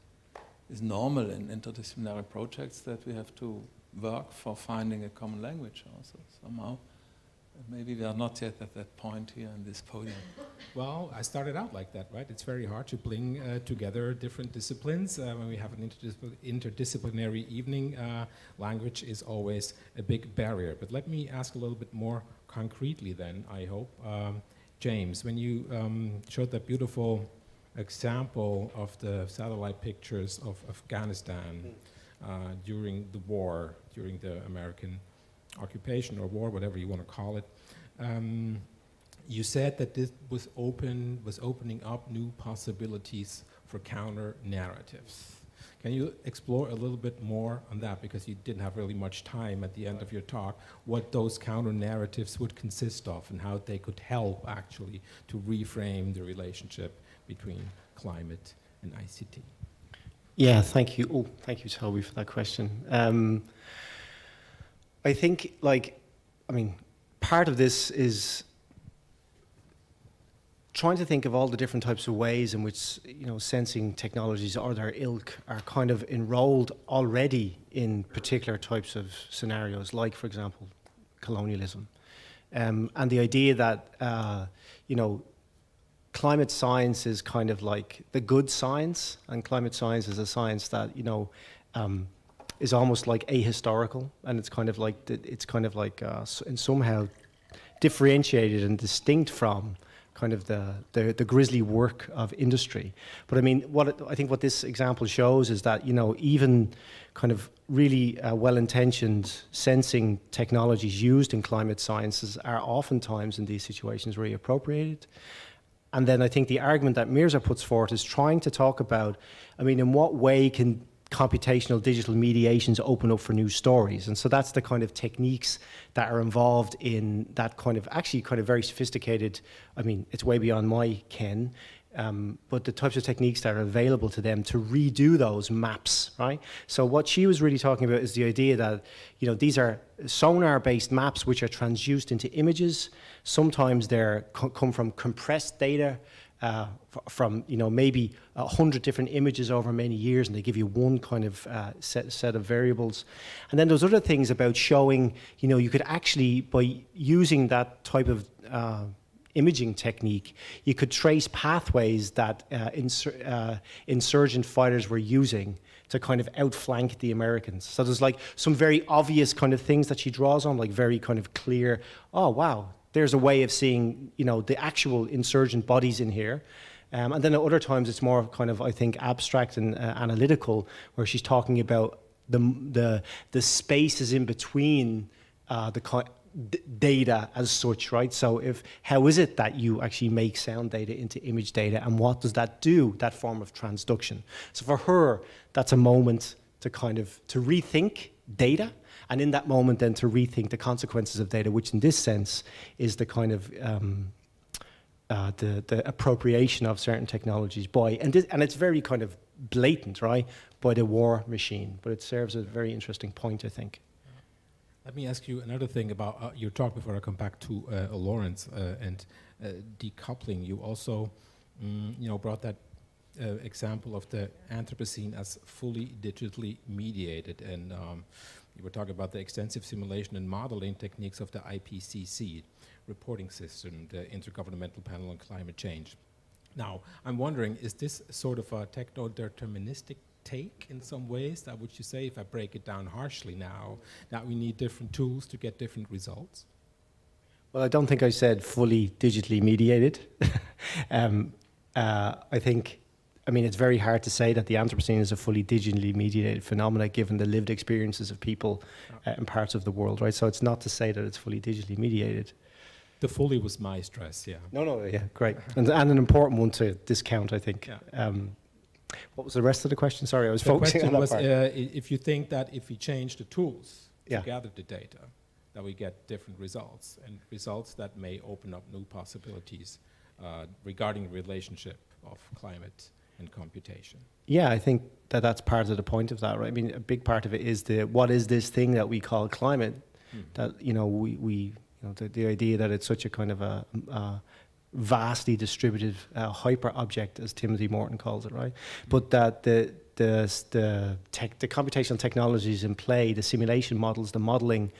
is normal in interdisciplinary projects, that we have to work for finding a common language also somehow. Maybe we are not yet at that point here in this podium. Well, I started out like that, right? It's very hard to bring together different disciplines. When we have an interdisciplinary evening, language is always a big barrier. But let me ask a little bit more concretely then, I hope. James, when you showed that beautiful example of the satellite pictures of Afghanistan during the war, during the American occupation or war, whatever you want to call it, you said that this was opening up new possibilities for counter narratives. Can you explore a little bit more on that, because you didn't have really much time at the end of your talk, what those counter narratives would consist of and how they could help actually to reframe the relationship between climate and ICT? Yeah, thank you. Oh, thank you, Toby, for that question. I think, part of this is trying to think of all the different types of ways in which, sensing technologies or their ilk are kind of enrolled already in particular types of scenarios, like, for example, colonialism. And the idea that, climate science is kind of like the good science, and climate science is a science that, is almost like ahistorical, and it's kind of like and somehow differentiated and distinct from kind of the grisly work of industry. But I mean, I think what this example shows is that, even kind of really well-intentioned sensing technologies used in climate sciences are oftentimes in these situations reappropriated. And then I think the argument that Mirza puts forth is trying to talk about, in what way can computational digital mediations open up for new stories? And so that's the kind of techniques that are involved in that kind of very sophisticated, it's way beyond my ken, but the types of techniques that are available to them to redo those maps, right? So what she was really talking about is the idea that, these are sonar-based maps which are transduced into images. Sometimes they come from compressed data, from maybe 100 different images over many years, and they give you one kind of set of variables. And then there's other things about showing, you could actually, by using that type of imaging technique, you could trace pathways that insurgent fighters were using to kind of outflank the Americans. So there's like some very obvious kind of things that she draws on, like very kind of clear, oh wow, there's a way of seeing, the actual insurgent bodies in here. And then at other times it's more kind of, I think, abstract and analytical, where she's talking about the spaces in between the data as such, right? So how is it that you actually make sound data into image data, and what does that do, that form of transduction? So for her, that's a moment to rethink data, and in that moment then to rethink the consequences of data, which in this sense is the kind of the appropriation of certain technologies by, and it's very kind of blatant, right, by the war machine, but it serves a very interesting point, I think. Let me ask you another thing about your talk before I come back to Lorenz and decoupling. You also, brought that example of the Anthropocene as fully digitally mediated, and you were talking about the extensive simulation and modeling techniques of the IPCC reporting system, the Intergovernmental Panel on Climate Change. Now, I'm wondering, is this sort of a techno-deterministic take in some ways? That would you say, if I break it down harshly now, that we need different tools to get different results? Well, I don't think I said fully digitally mediated. I think, it's very hard to say that the Anthropocene is a fully digitally mediated phenomena given the lived experiences of people in parts of the world, right? So it's not to say that it's fully digitally mediated. The fully was my stress, yeah. No, yeah, great. And an important one to discount, I think. Yeah. What was the rest of the question? Sorry, I was focusing on that part. The question was, if you think that if we change the tools to gather the data, that we get different results, and results that may open up new possibilities regarding the relationship of climate and computation. Yeah, I think that that's part of the point of that, right? I mean, a big part of it is what is this thing that we call climate? That, you know, the idea that it's such a kind of a vastly distributed hyper object, as Timothy Morton calls it, right? But that the computational technologies in play, the simulation models, the modeling,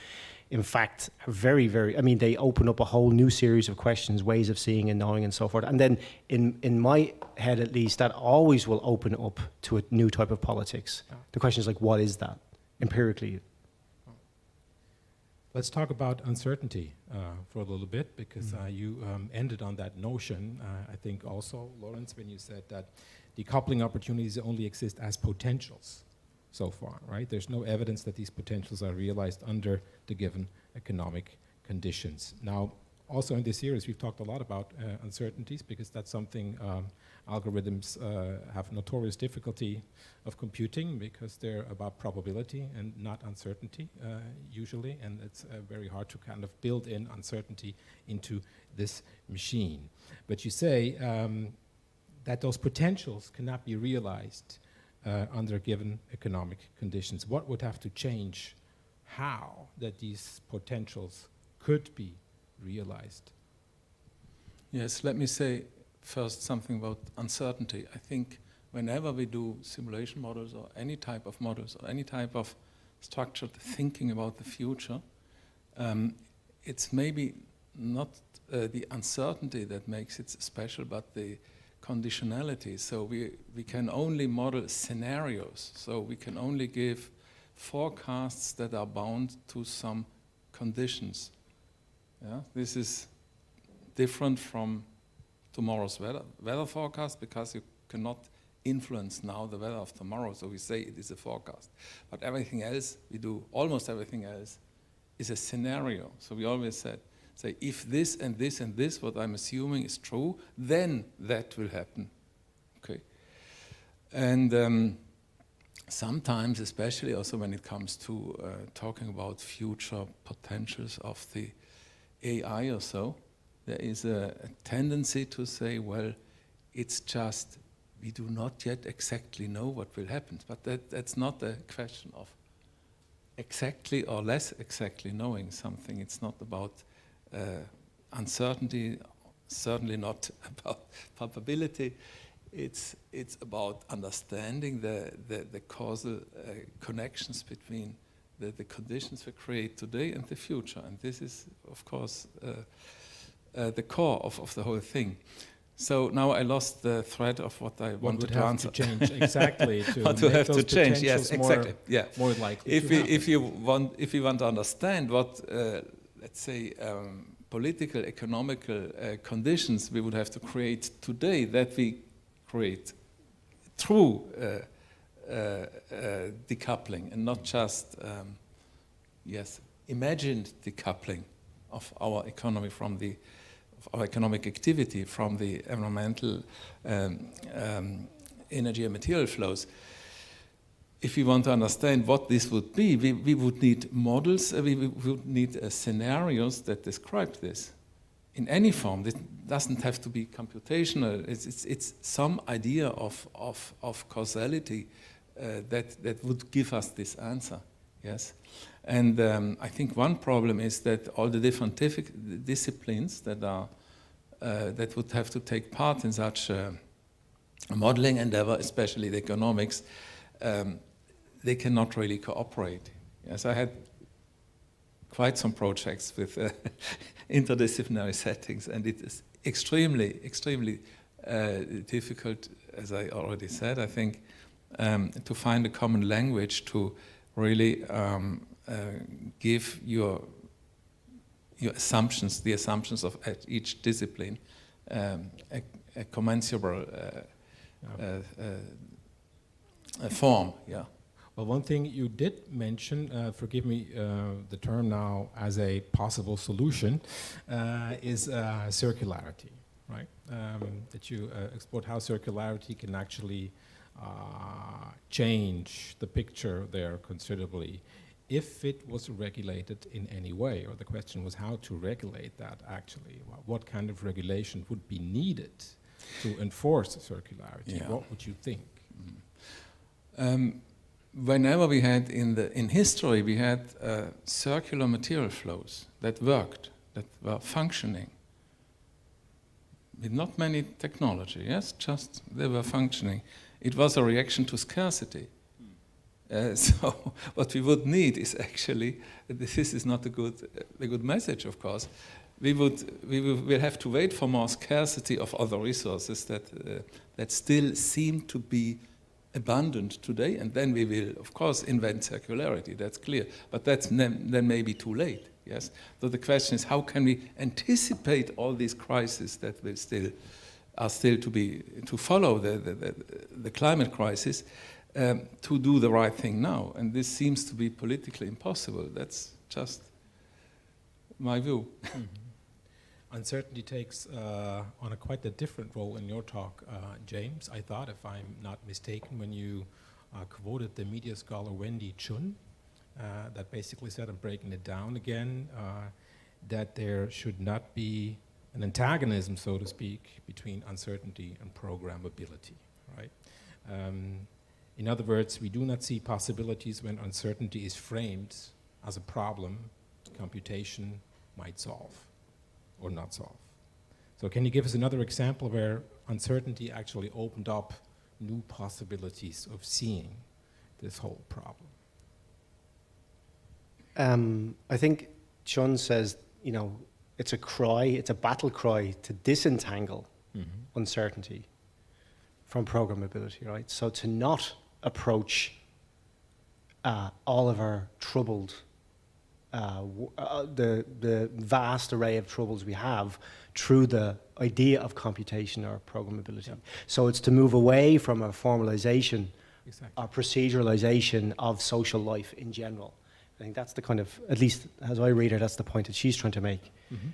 in fact, are very, very, I mean, they open up a whole new series of questions, ways of seeing and knowing and so forth. And then in my head, at least, that always will open up to a new type of politics. The question is like, what is that empirically? Let's talk about uncertainty for a little bit, because you ended on that notion. I think also, Lorenz, when you said that decoupling opportunities only exist as potentials so far, right? There's no evidence that these potentials are realized under the given economic conditions. Now, also in this series, we've talked a lot about uncertainties, because that's something algorithms have notorious difficulty of computing, because they're about probability and not uncertainty usually, and it's very hard to kind of build in uncertainty into this machine. But you say that those potentials cannot be realized under given economic conditions. What would have to change how that these potentials could be realized? Yes, let me say first something about uncertainty. I think whenever we do simulation models or any type of models or any type of structured thinking about the future, it's maybe not the uncertainty that makes it special, but the conditionality. So we can only model scenarios. So we can only give forecasts that are bound to some conditions. Yeah? This is different from tomorrow's weather forecast, because you cannot influence now the weather of tomorrow. So we say it is a forecast. But everything else we do, almost everything else, is a scenario. So we always say, if this and this and this, what I'm assuming is true, then that will happen. Okay. And sometimes, especially also when it comes to talking about future potentials of the AI or so, there is a tendency to say, well, it's just, we do not yet exactly know what will happen. But that's not a question of exactly or less exactly knowing something. It's not about uncertainty, certainly not about probability. It's about understanding the causal connections between the conditions we create today and the future. And this is, of course, the core of the whole thing. So now I lost the thread of what I wanted to answer. What would have to change exactly to what make have those to change? Yes, potentials exactly. Yeah. more likely If you want to understand what let's say political, economical conditions we would have to create today, that we create through decoupling, and not just imagined decoupling of our economy from our economic activity from the environmental energy and material flows. If we want to understand what this would be, we would need models, we would need scenarios that describe this in any form. It doesn't have to be computational. It's some idea of causality that would give us this answer. Yes, and I think one problem is that all the different disciplines that would have to take part in such a modeling endeavor, especially the economics, they cannot really cooperate. Yes, I had quite some projects with interdisciplinary settings, and it is extremely, extremely difficult, as I already said, I think, to find a common language to really give your assumptions, the assumptions of each discipline, a commensurable form. Yeah. Well, one thing you did mention, forgive me the term now, as a possible solution, is circularity, right? That you explored how circularity can actually change the picture there considerably if it was regulated in any way, or the question was how to regulate that actually. What kind of regulation would be needed to enforce circularity? Yeah. What would you think? Whenever we had in history, we had circular material flows that worked, that were functioning. With not many technology, yes, just they were functioning. It was a reaction to scarcity. So what we would need is actually, this is not a good message, of course. We'll have to wait for more scarcity of other resources that still seem to be abundant today, and then we will, of course, invent circularity, that's clear. But that's then maybe too late, yes? So the question is, how can we anticipate all these crises that will are still to follow the climate crisis, to do the right thing now? And this seems to be politically impossible. That's just my view. Mm-hmm. Uncertainty takes on quite a different role in your talk, James. I thought, if I'm not mistaken, when you quoted the media scholar Wendy Chun, that basically said, I'm breaking it down again, that there should not be an antagonism, so to speak, between uncertainty and programmability, right? In other words, we do not see possibilities when uncertainty is framed as a problem computation might solve or not solve. So can you give us another example where uncertainty actually opened up new possibilities of seeing this whole problem? I think Chun says, it's a battle cry to disentangle uncertainty from programmability, right? So to not approach all of our troubled, the vast array of troubles we have through the idea of computation or programmability. Yeah. So it's to move away from a formalization or proceduralization of social life in general. I think that's the kind of, at least as I read her, that's the point that she's trying to make. Mm-hmm.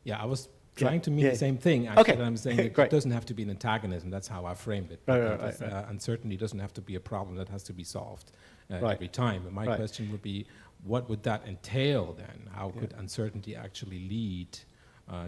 Yeah, I was trying to mean the same thing. Actually, okay. I'm saying it doesn't have to be an antagonism. That's how I framed it. Right. Uncertainty doesn't have to be a problem that has to be solved every time. But my question would be, what would that entail then? How could uncertainty actually lead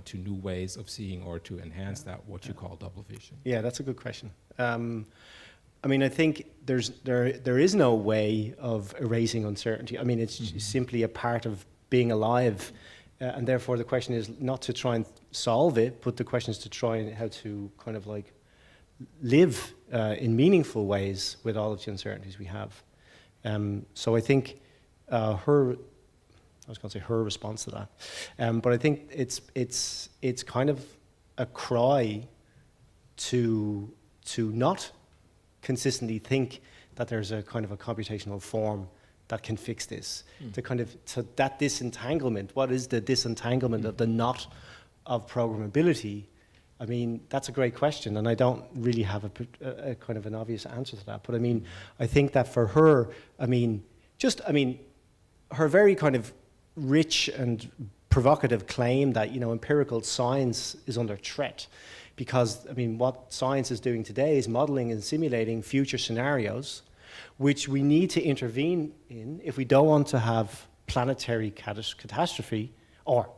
to new ways of seeing or to enhance that, what you call double vision? Yeah, that's a good question. I mean, I think there is no way of erasing uncertainty. I mean, it's simply a part of being alive. And therefore, the question is not to try and solve it, but the question is to try and how to kind of like live in meaningful ways with all of the uncertainties we have. So I think her response to that. But I think it's kind of a cry to not consistently think that there's a kind of a computational form that can fix this. To that disentanglement, what is the disentanglement of the knot of programmability? I mean, that's a great question, and I don't really have a kind of an obvious answer to that. But I mean, I think that for her, her very kind of rich and provocative claim that, empirical science is under threat. Because, what science is doing today is modeling and simulating future scenarios which we need to intervene in if we don't want to have planetary catastrophe, or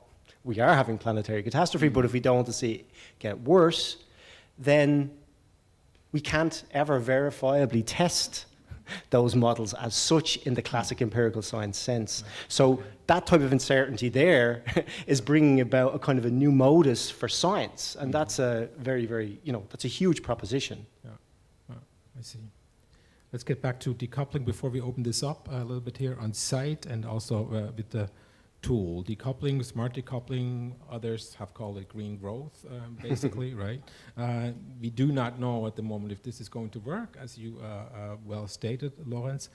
we are having planetary catastrophe, but if we don't want to see it get worse, then we can't ever verifiably test those models as such in the classic empirical science sense. So that type of uncertainty there is bringing about a kind of a new modus for science, and that's a very, very, that's a huge proposition. Yeah, I see. Let's get back to decoupling before we open this up a little bit here on site and also with the tool. Decoupling, smart decoupling, others have called it green growth, basically, right? We do not know at the moment if this is going to work, as you well stated, Lorenz.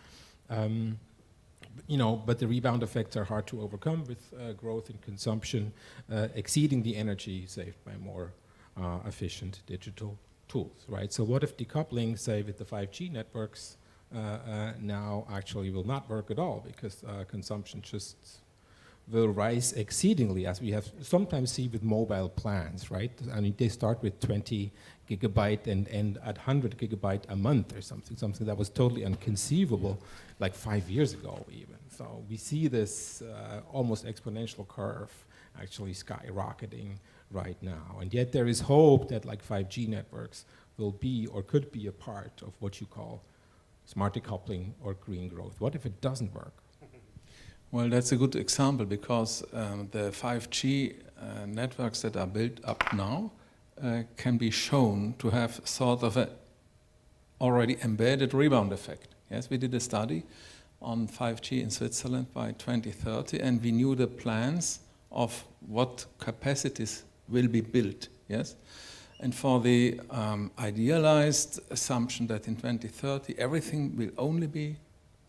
But the rebound effects are hard to overcome with growth in consumption exceeding the energy saved by more efficient digital tools, right? So what if decoupling, say with the 5G networks, now actually will not work at all because consumption just will rise exceedingly, as we have sometimes see with mobile plans, right? I mean, they start with 20 gigabyte and end at 100 gigabyte a month or something that was totally inconceivable like 5 years ago even. So we see this almost exponential curve actually skyrocketing right now. And yet there is hope that like 5G networks will be or could be a part of what you call smart decoupling or green growth. What if it doesn't work? Well, that's a good example because the 5G networks that are built up now can be shown to have sort of a already embedded rebound effect. Yes, we did a study on 5G in Switzerland by 2030, and we knew the plans of what capacities will be built. Yes, and for the idealized assumption that in 2030 everything will only be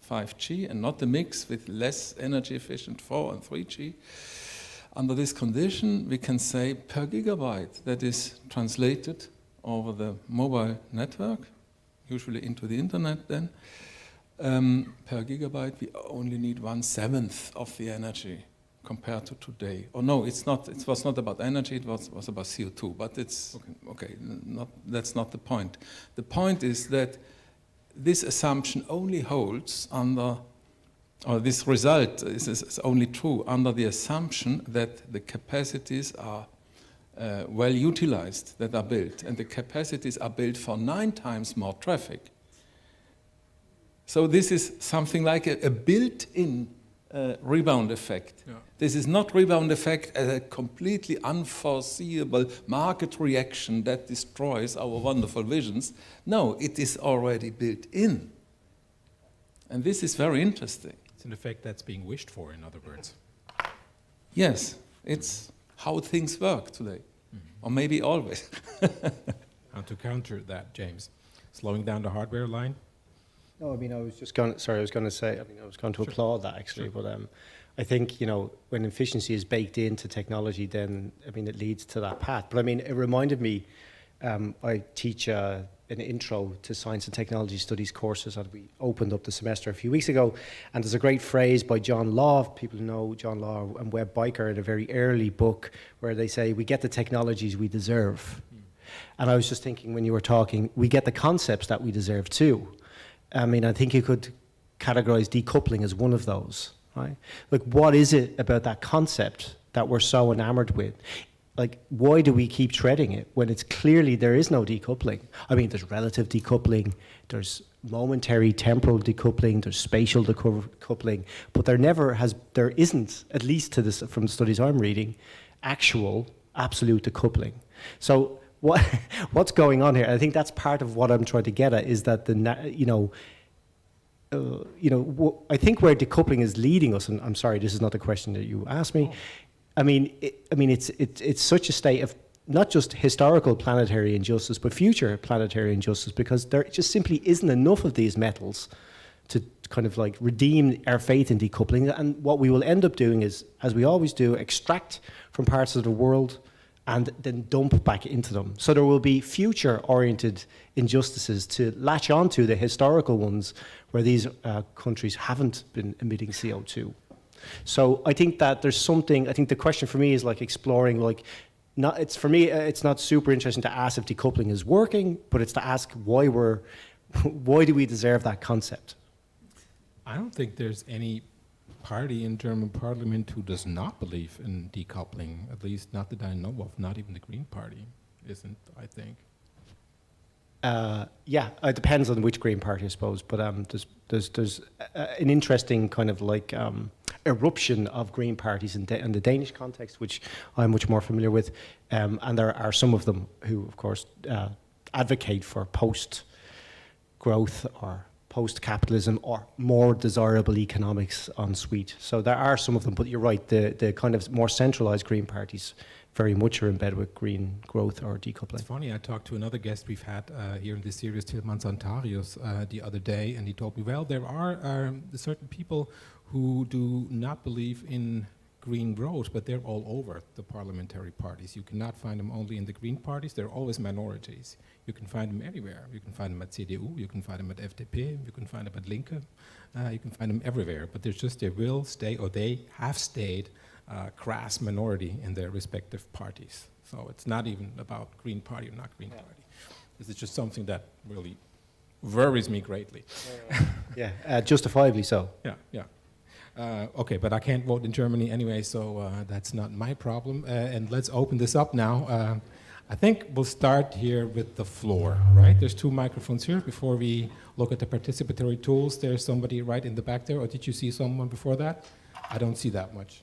5G and not the mix with less energy efficient 4 and 3G. Under this condition, we can say per gigabyte that is translated over the mobile network, usually into the internet then, per gigabyte we only need 1/7 of the energy compared to today. Or no, it's not. It was not about energy, it was about CO2, but it's, okay, that's not the point. The point is that this assumption only holds under, or this result is only true under the assumption that the capacities are well utilized that are built, and the capacities are built for 9 times more traffic. So this is something like a built-in rebound effect. Yeah. This is not rebound effect as a completely unforeseeable market reaction that destroys our wonderful visions. No, it is already built in. And this is very interesting. It's an effect that's being wished for, in other words. Yes, it's how things work today, or maybe always. How to counter that, James? Slowing down the hardware line? No, I mean, I was just going to, sorry, I was going to say, I mean, I was going to applaud that actually, but I think, you know, when efficiency is baked into technology, then, I mean, it leads to that path. But I mean, it reminded me, I teach an intro to science and technology studies courses that we opened up the semester a few weeks ago. And there's a great phrase by John Law, people who know John Law and Webb Biker in a very early book where they say, we get the technologies we deserve. And I was just thinking when you were talking, we get the concepts that we deserve too. I mean, I think you could categorize decoupling as one of those, right? Like, what is it about that concept that we're so enamored with? Like, why do we keep treading it when it's clearly there is no decoupling? I mean, there's relative decoupling, there's momentary temporal decoupling, there's spatial decoupling, but there isn't, at least to this, from the studies I'm reading, actual absolute decoupling. So what's going on here? I think that's part of what I'm trying to get at, is that I think where decoupling is leading us, and I'm sorry, this is not the question that you asked me. I mean, it's such a state of not just historical planetary injustice, but future planetary injustice, because there just simply isn't enough of these metals to kind of like redeem our faith in decoupling. And what we will end up doing is, as we always do, extract from parts of the world and then dump back into them. So there will be future-oriented injustices to latch onto the historical ones where these countries haven't been emitting CO2. So I think that there's something, I think the question for me is like exploring, like, for me, it's not super interesting to ask if decoupling is working, but it's to ask why do we deserve that concept? I don't think there's any party in German parliament who does not believe in decoupling, at least not that I know of, not even the Green Party isn't, I think. Yeah, it depends on which Green Party, I suppose, but there's an interesting kind of like eruption of Green parties in the Danish context, which I'm much more familiar with, and there are some of them who, of course, advocate for post-growth or post-capitalism or more desirable economics en suite. So there are some of them, but you're right, the kind of more centralized Green parties very much are in bed with green growth or decoupling. It's funny, I talked to another guest we've had here in this series, Tilman Santarius, the other day, and he told me, well, there are certain people who do not believe in green growth, but they're all over the parliamentary parties. You cannot find them only in the green parties. They're always minorities. You can find them everywhere. You can find them at CDU, you can find them at FDP, you can find them at Linke, you can find them everywhere. But there's just, they will stay, or they have stayed, crass minority in their respective parties. So it's not even about Green Party or not Green Party. This is just something that really worries me greatly. Yeah, justifiably so. Yeah. Okay, but I can't vote in Germany anyway, so that's not my problem. And let's open this up now. I think we'll start here with the floor, right? There's 2 microphones here. Before we look at the participatory tools, there's somebody right in the back there, or did you see someone before that? I don't see that much.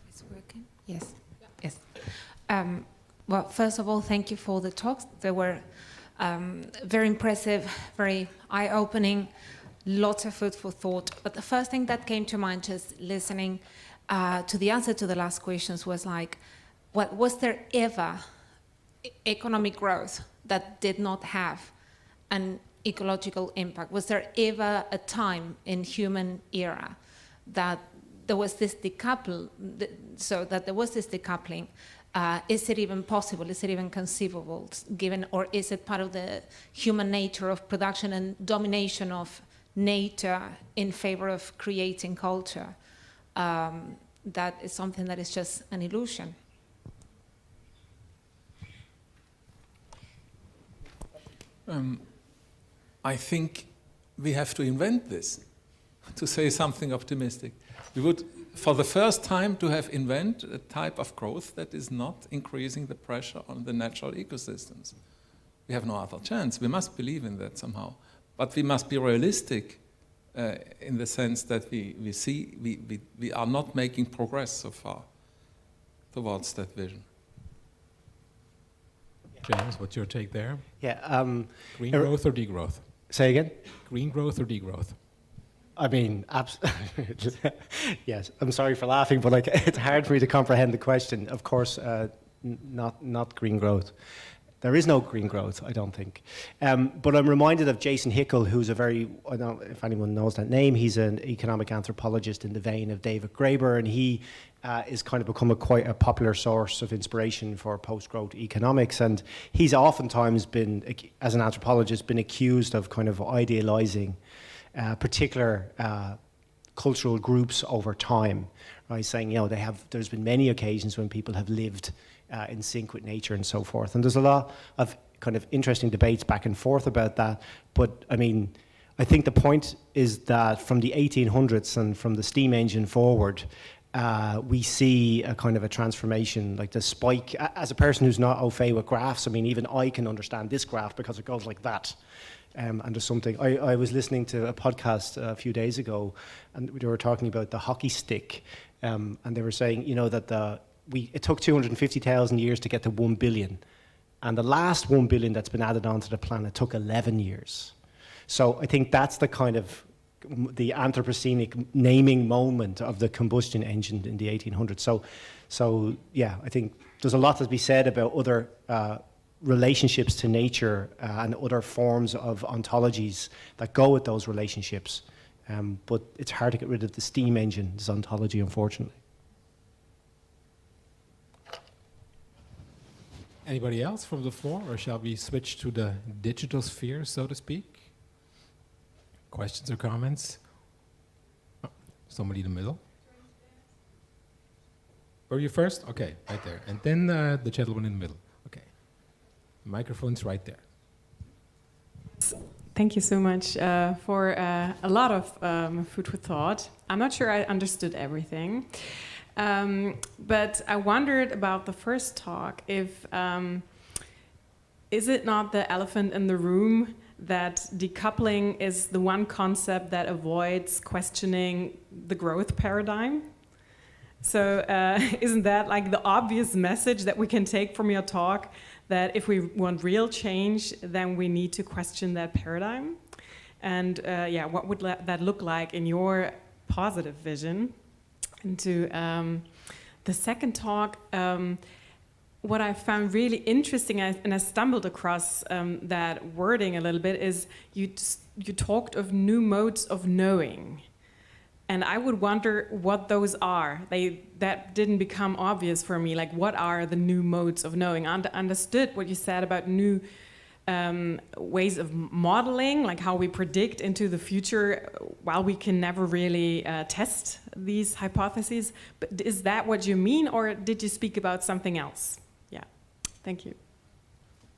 It's working? Yes. Yes. Well, first of all, thank you for the talks. They were very impressive, very eye-opening, lots of food for thought. But the first thing that came to mind just listening to the answer to the last questions was like, what was there ever economic growth that did not have an ecological impact? Was there ever a time in human era that there was this decoupling? Is it even possible? Is it even conceivable, given, or is it part of the human nature of production and domination of nature in favor of creating culture? That is something that is just an illusion. I think we have to invent this, to say something optimistic. We would, for the first time, to have invented a type of growth that is not increasing the pressure on the natural ecosystems. We have no other chance. We must believe in that somehow. But we must be realistic in the sense that we are not making progress so far towards that vision. James, what's your take there? Yeah. Green growth or degrowth? Say again? Green growth or degrowth? I mean, yes, I'm sorry for laughing, but like, it's hard for me to comprehend the question. Of course, not green growth. There is no green growth, I don't think. But I'm reminded of Jason Hickel, who's a very, I don't know if anyone knows that name, he's an economic anthropologist in the vein of David Graeber, and he is kind of become quite a popular source of inspiration for post-growth economics. And he's oftentimes been, as an anthropologist, been accused of kind of idealizing particular cultural groups over time, right? Saying, you know, there's been many occasions when people have lived in sync with nature and so forth. And there's a lot of kind of interesting debates back and forth about that. But I mean, I think the point is that from the 1800s and from the steam engine forward, we see a kind of a transformation, like the spike. As a person who's not au fait with graphs, I mean, even I can understand this graph because it goes like that. And there's something, I was listening to a podcast a few days ago, and they were talking about the hockey stick, and they were saying, you know, that it took 250,000 years to get to 1 billion, and the last 1 billion that's been added onto the planet took 11 years. So I think that's the kind of the Anthropocenic naming moment of the combustion engine in the 1800s. So yeah, I think there's a lot to be said about other relationships to nature and other forms of ontologies that go with those relationships. But it's hard to get rid of the steam engine's ontology, unfortunately. Anybody else from the floor, or shall we switch to the digital sphere, so to speak? Questions or comments? Oh, somebody in the middle. Were you first? Okay, right there. And then the gentleman in the middle. Okay. Microphone's right there. Thank you so much for a lot of food for thought. I'm not sure I understood everything, but I wondered about the first talk. If is it not the elephant in the room that decoupling is the one concept that avoids questioning the growth paradigm? So isn't that like the obvious message that we can take from your talk, that if we want real change, then we need to question that paradigm? And yeah, what would that look like in your positive vision? And to the second talk, what I found really interesting, and I stumbled across that wording a little bit, is you talked of new modes of knowing. And I would wonder what those are. That didn't become obvious for me. Like, what are the new modes of knowing? I understood what you said about new ways of modeling, like how we predict into the future while we can never really test these hypotheses. But is that what you mean, or did you speak about something else? Yeah, thank you.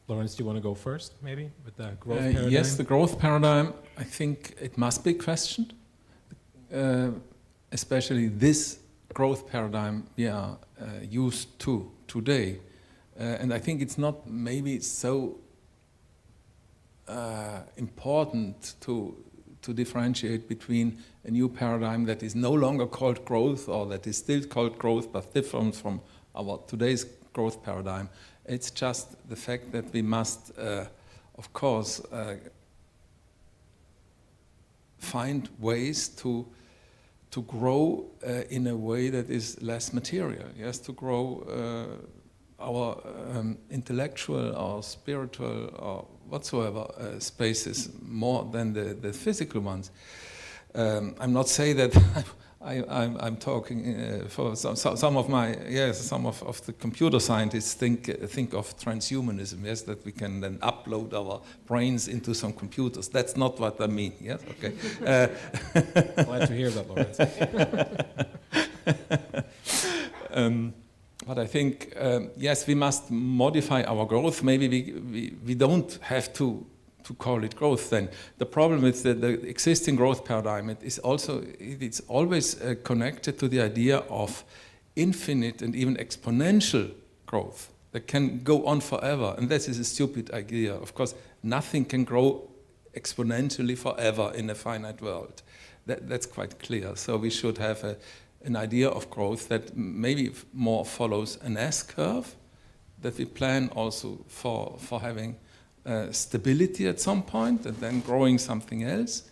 Lorenz, do you want to go first, maybe, with the growth paradigm? Yes, the growth paradigm, I think it must be questioned. Especially this growth paradigm we are used to today. And I think it's not maybe so important to differentiate between a new paradigm that is no longer called growth, or that is still called growth but different from our today's growth paradigm. It's just the fact that we must, of course, find ways to grow in a way that is less material. Yes, to grow our intellectual or spiritual or whatsoever spaces more than the physical ones. I'm not saying that I'm talking for some of my some of the computer scientists think of transhumanism. Yes, that we can then upload our brains into some computers. That's not what I mean. Yes, okay. Glad to hear that, Lorenz. But I think yes, we must modify our growth. Maybe we don't have to call it growth then. The problem with the existing growth paradigm, it's always connected to the idea of infinite and even exponential growth that can go on forever. And this is a stupid idea. Of course, nothing can grow exponentially forever in a finite world. That's quite clear. So we should have an idea of growth that maybe more follows an S-curve, that we plan also for having stability at some point and then growing something else.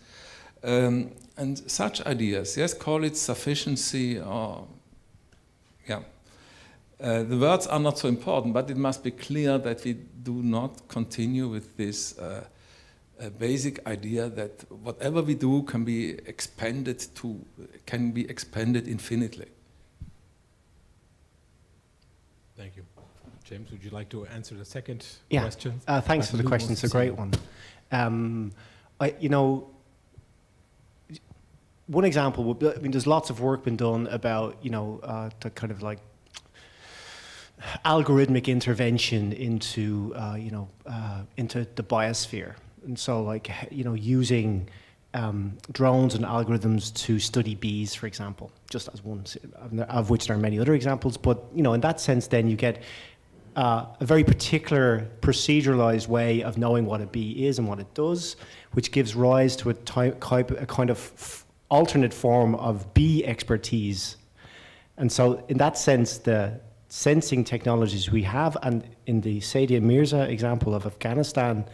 And such ideas, yes, call it sufficiency or, yeah. The words are not so important, but it must be clear that we do not continue with this basic idea that whatever we do can be expanded infinitely. Thank you. James, would you like to answer the second Yeah. question? Thanks for the question. It's a great one. One example would be, I mean, there's lots of work been done about, the kind of like algorithmic intervention into, into the biosphere. And so, like, using drones and algorithms to study bees, for example, just as one, of which there are many other examples. But, in that sense, then you get a very particular proceduralized way of knowing what a bee is and what it does, which gives rise to a kind of alternate form of bee expertise. And so in that sense, the sensing technologies we have, and in the Sadia Mirza example of Afghanistan,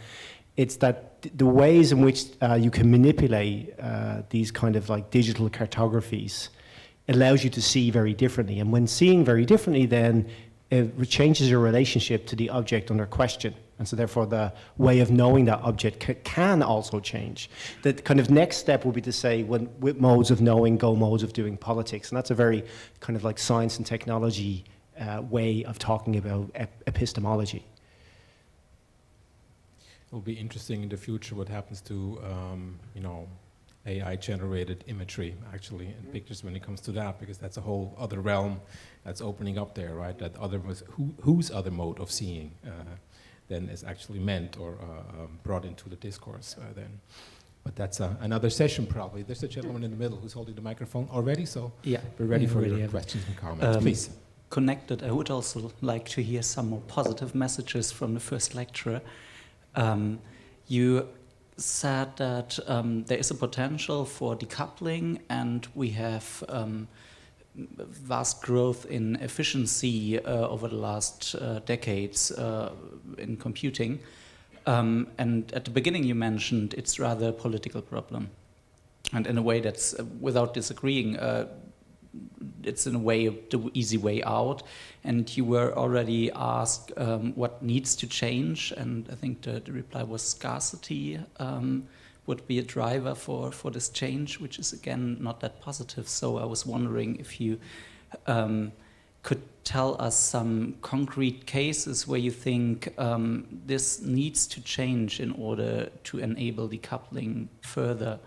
it's that the ways in which you can manipulate these kind of like digital cartographies allows you to see very differently. And when seeing very differently, then it changes your relationship to the object under question. And so therefore the way of knowing that object can also change. The kind of next step would be to say, with modes of knowing go modes of doing politics. And that's a very kind of like science and technology way of talking about epistemology. It will be interesting in the future what happens to, AI-generated imagery, actually, and pictures when it comes to that, because that's a whole other realm that's opening up there, right? That other was whose other mode of seeing then is actually meant or brought into the discourse then. But that's another session probably. There's a gentleman in the middle who's holding the microphone already, so yeah, we're ready for your questions and comments. Please. Connected, I would also like to hear some more positive messages from the first lecturer. You said that there is a potential for decoupling, and we have vast growth in efficiency over the last decades in computing. And at the beginning you mentioned it's rather a political problem. And in a way that's, without disagreeing, it's in a way the easy way out. And you were already asked what needs to change, and I think the reply was scarcity would be a driver for this change, which is again not that positive. So I was wondering if you could tell us some concrete cases where you think this needs to change in order to enable decoupling further.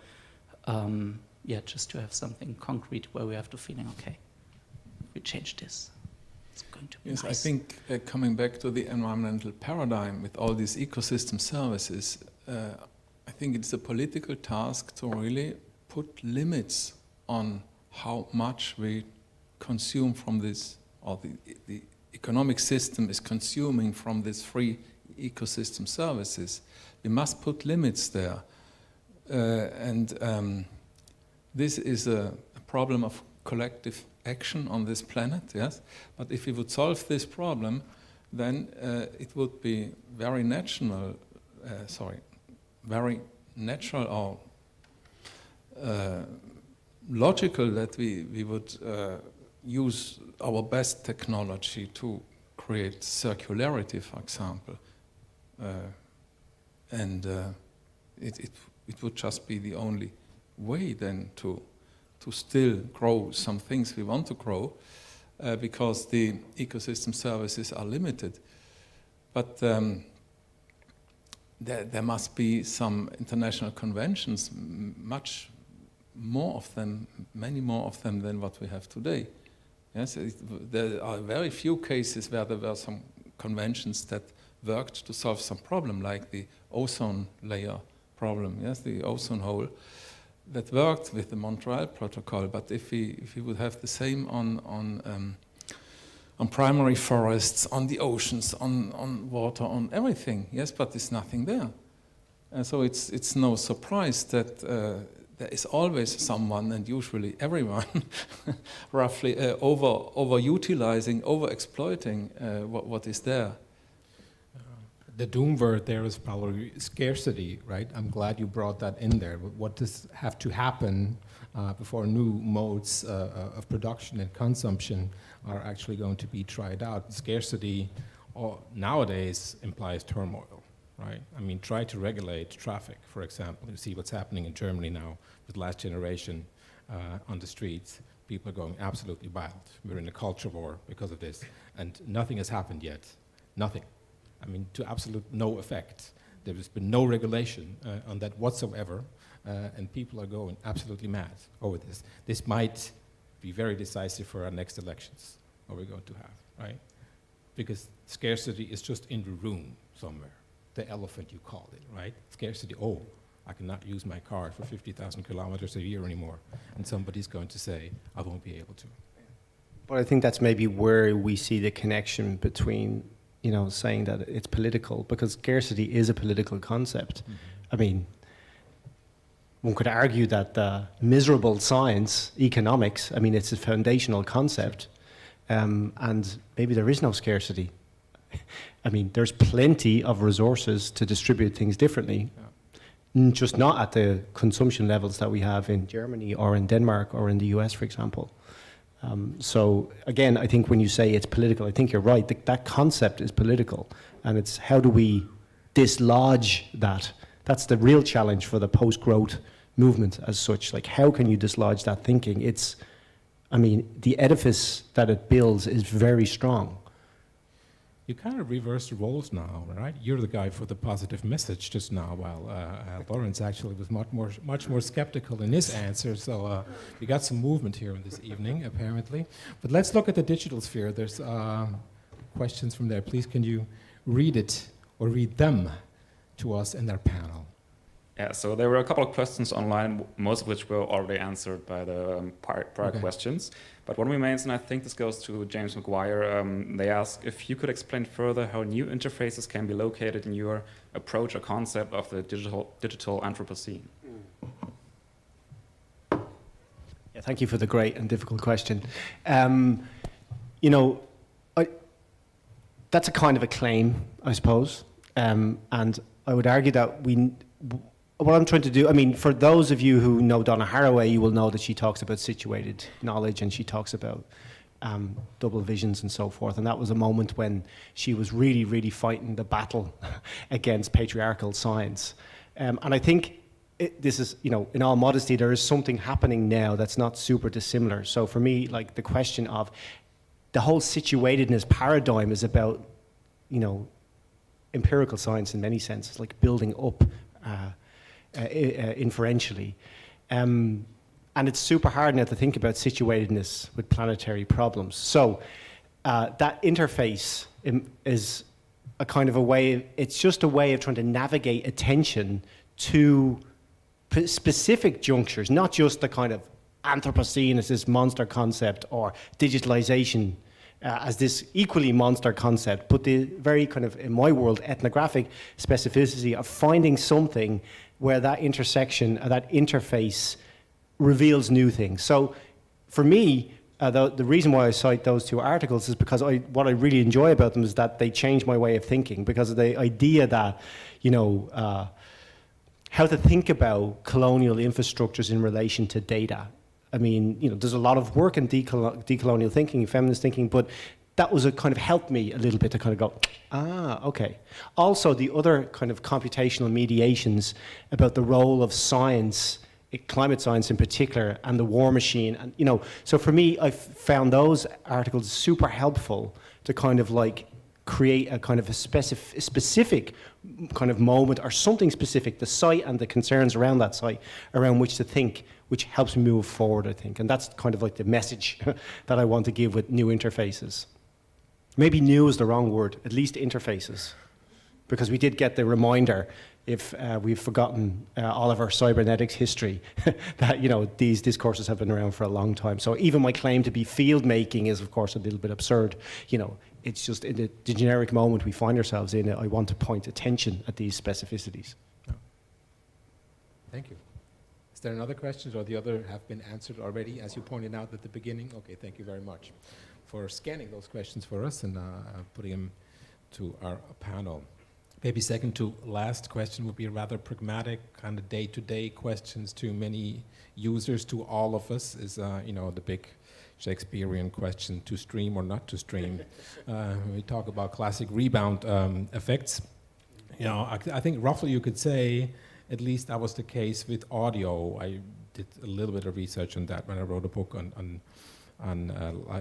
Just to have something concrete where we have the feeling, okay, if we change this, it's going to be yes, nice. I think coming back to the environmental paradigm with all these ecosystem services, I think it's a political task to really put limits on how much we consume from this, or the economic system is consuming from these free ecosystem services. We must put limits there. This is a problem of collective action on this planet, yes? But if we would solve this problem, then it would be very natural or logical that we would use our best technology to create circularity, for example. It would just be the only way then to still grow some things we want to grow, because the ecosystem services are limited. But there must be some international conventions, much more of them, many more of them than what we have today. Yes, there are very few cases where there were some conventions that worked to solve some problem, like the ozone layer problem, yes, the ozone hole, that worked with the Montreal Protocol. But if we would have the same on primary forests, on the oceans, on water, on everything, yes, but there's nothing there. And so it's no surprise that there is always someone, and usually everyone, roughly overutilizing, overexploiting what is there. The doom word there is probably scarcity, right? I'm glad you brought that in there. What does have to happen before new modes of production and consumption are actually going to be tried out? Scarcity nowadays implies turmoil, right? I mean, try to regulate traffic, for example. You see what's happening in Germany now with last generation on the streets. People are going absolutely wild. We're in a culture war because of this, and nothing has happened yet. Nothing. I mean, to absolute no effect. There has been no regulation on that whatsoever, and people are going absolutely mad over this. This might be very decisive for our next elections, what we're going to have, right? Because scarcity is just in the room somewhere. The elephant, you call it, right? Scarcity, I cannot use my car for 50,000 kilometers a year anymore. And somebody's going to say, I won't be able to. But I think that's maybe where we see the connection between, saying that it's political, because scarcity is a political concept. Mm-hmm. I mean, one could argue that the miserable science, economics, it's a foundational concept, and maybe there is no scarcity. There's plenty of resources to distribute things differently, just not at the consumption levels that we have in Germany or in Denmark or in the US, for example. So again, I think when you say it's political, I think you're right. That concept is political, and it's how do we dislodge that? That's the real challenge for the post-growth movement as such. Like, how can you dislodge that thinking? The edifice that it builds is very strong. You kind of reverse the roles now, right? You're the guy for the positive message just now, while Lorenz actually was much more skeptical in his answer. So we got some movement here in this evening, apparently. But let's look at the digital sphere. There's questions from there. Please, can you read it or read them to us in our panel? Yeah, so there were a couple of questions online, most of which were already answered by the prior questions. But one remains, and I think this goes to James Maguire. They ask if you could explain further how new interfaces can be located in your approach or concept of the digital Anthropocene. Yeah, thank you for the great and difficult question. That's a kind of a claim, I suppose. And I would argue that what I'm trying to do, I mean, for those of you who know Donna Haraway, you will know that she talks about situated knowledge, and she talks about double visions and so forth. And that was a moment when she was really, really fighting the battle against patriarchal science. And I think this is, you know, in all modesty, there is something happening now that's not super dissimilar. So for me, like, the question of the whole situatedness paradigm is about, you know, empirical science in many senses, like building up inferentially. And it's super hard now to think about situatedness with planetary problems. So that interface is a kind of a way, it's just a way of trying to navigate attention to specific junctures, not just the kind of Anthropocene as this monster concept, or digitalization as this equally monster concept, but the very kind of, in my world, ethnographic specificity of finding something where that intersection, that interface reveals new things. So for me, the reason why I cite those two articles is because what I really enjoy about them is that they change my way of thinking, because of the idea that, you know, how to think about colonial infrastructures in relation to data. I mean, you know, there's a lot of work in decolonial thinking, feminist thinking, but that was a kind of helped me a little bit to kind of go, okay. Also, the other kind of computational mediations about the role of science, climate science in particular, and the war machine, and, you know, so for me, I found those articles super helpful to kind of like create a kind of a specific kind of moment, or something specific, the site and the concerns around that site, around which to think, which helps me move forward, I think. And that's kind of like the message that I want to give with new interfaces. Maybe new is the wrong word, at least interfaces, because we did get the reminder, if we've forgotten all of our cybernetics history, that, you know, these discourses have been around for a long time. So even my claim to be field making is, of course, a little bit absurd. You know, it's just in the generic moment we find ourselves in, I want to point attention at these specificities. Oh. Thank you. Is there another question, or the other have been answered already, as you pointed out at the beginning? Okay, thank you very much for scanning those questions for us and putting them to our panel. Maybe second to last question would be a rather pragmatic, kind of day-to-day questions to many users, to all of us, is, you know, the big Shakespearean question, to stream or not to stream. When we talk about classic rebound effects, you know, I think roughly you could say, at least that was the case with audio. I did a little bit of research on that when I wrote a book on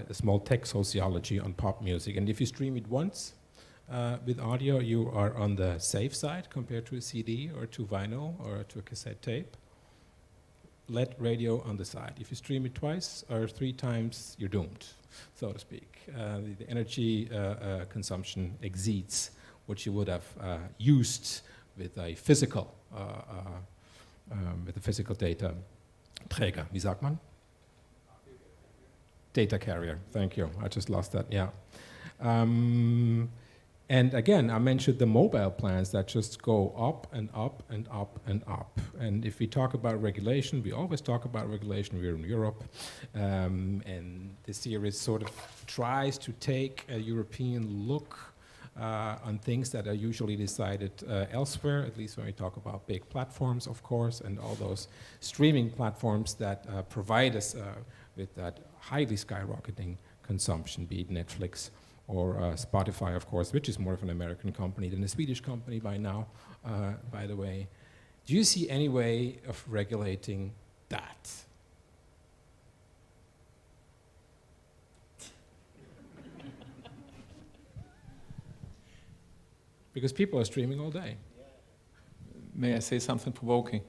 a small tech sociology on pop music. And if you stream it once, with audio, you are on the safe side compared to a CD or to vinyl or to a cassette tape. Let radio on the side. If you stream it twice or 3 times, you're doomed, so to speak. The energy consumption exceeds what you would have used with a physical data Träger. Wie sagt man? Data carrier. Thank you. I just lost that. Yeah. And again, I mentioned the mobile plans that just go up and up and up and up. And if we talk about regulation, we always talk about regulation. We're in Europe. And this series sort of tries to take a European look on things that are usually decided elsewhere, at least when we talk about big platforms, of course, and all those streaming platforms that provide us with that highly skyrocketing consumption, be it Netflix or Spotify, of course, which is more of an American company than a Swedish company by now, by the way. Do you see any way of regulating that? Because people are streaming all day. May I say something provoking?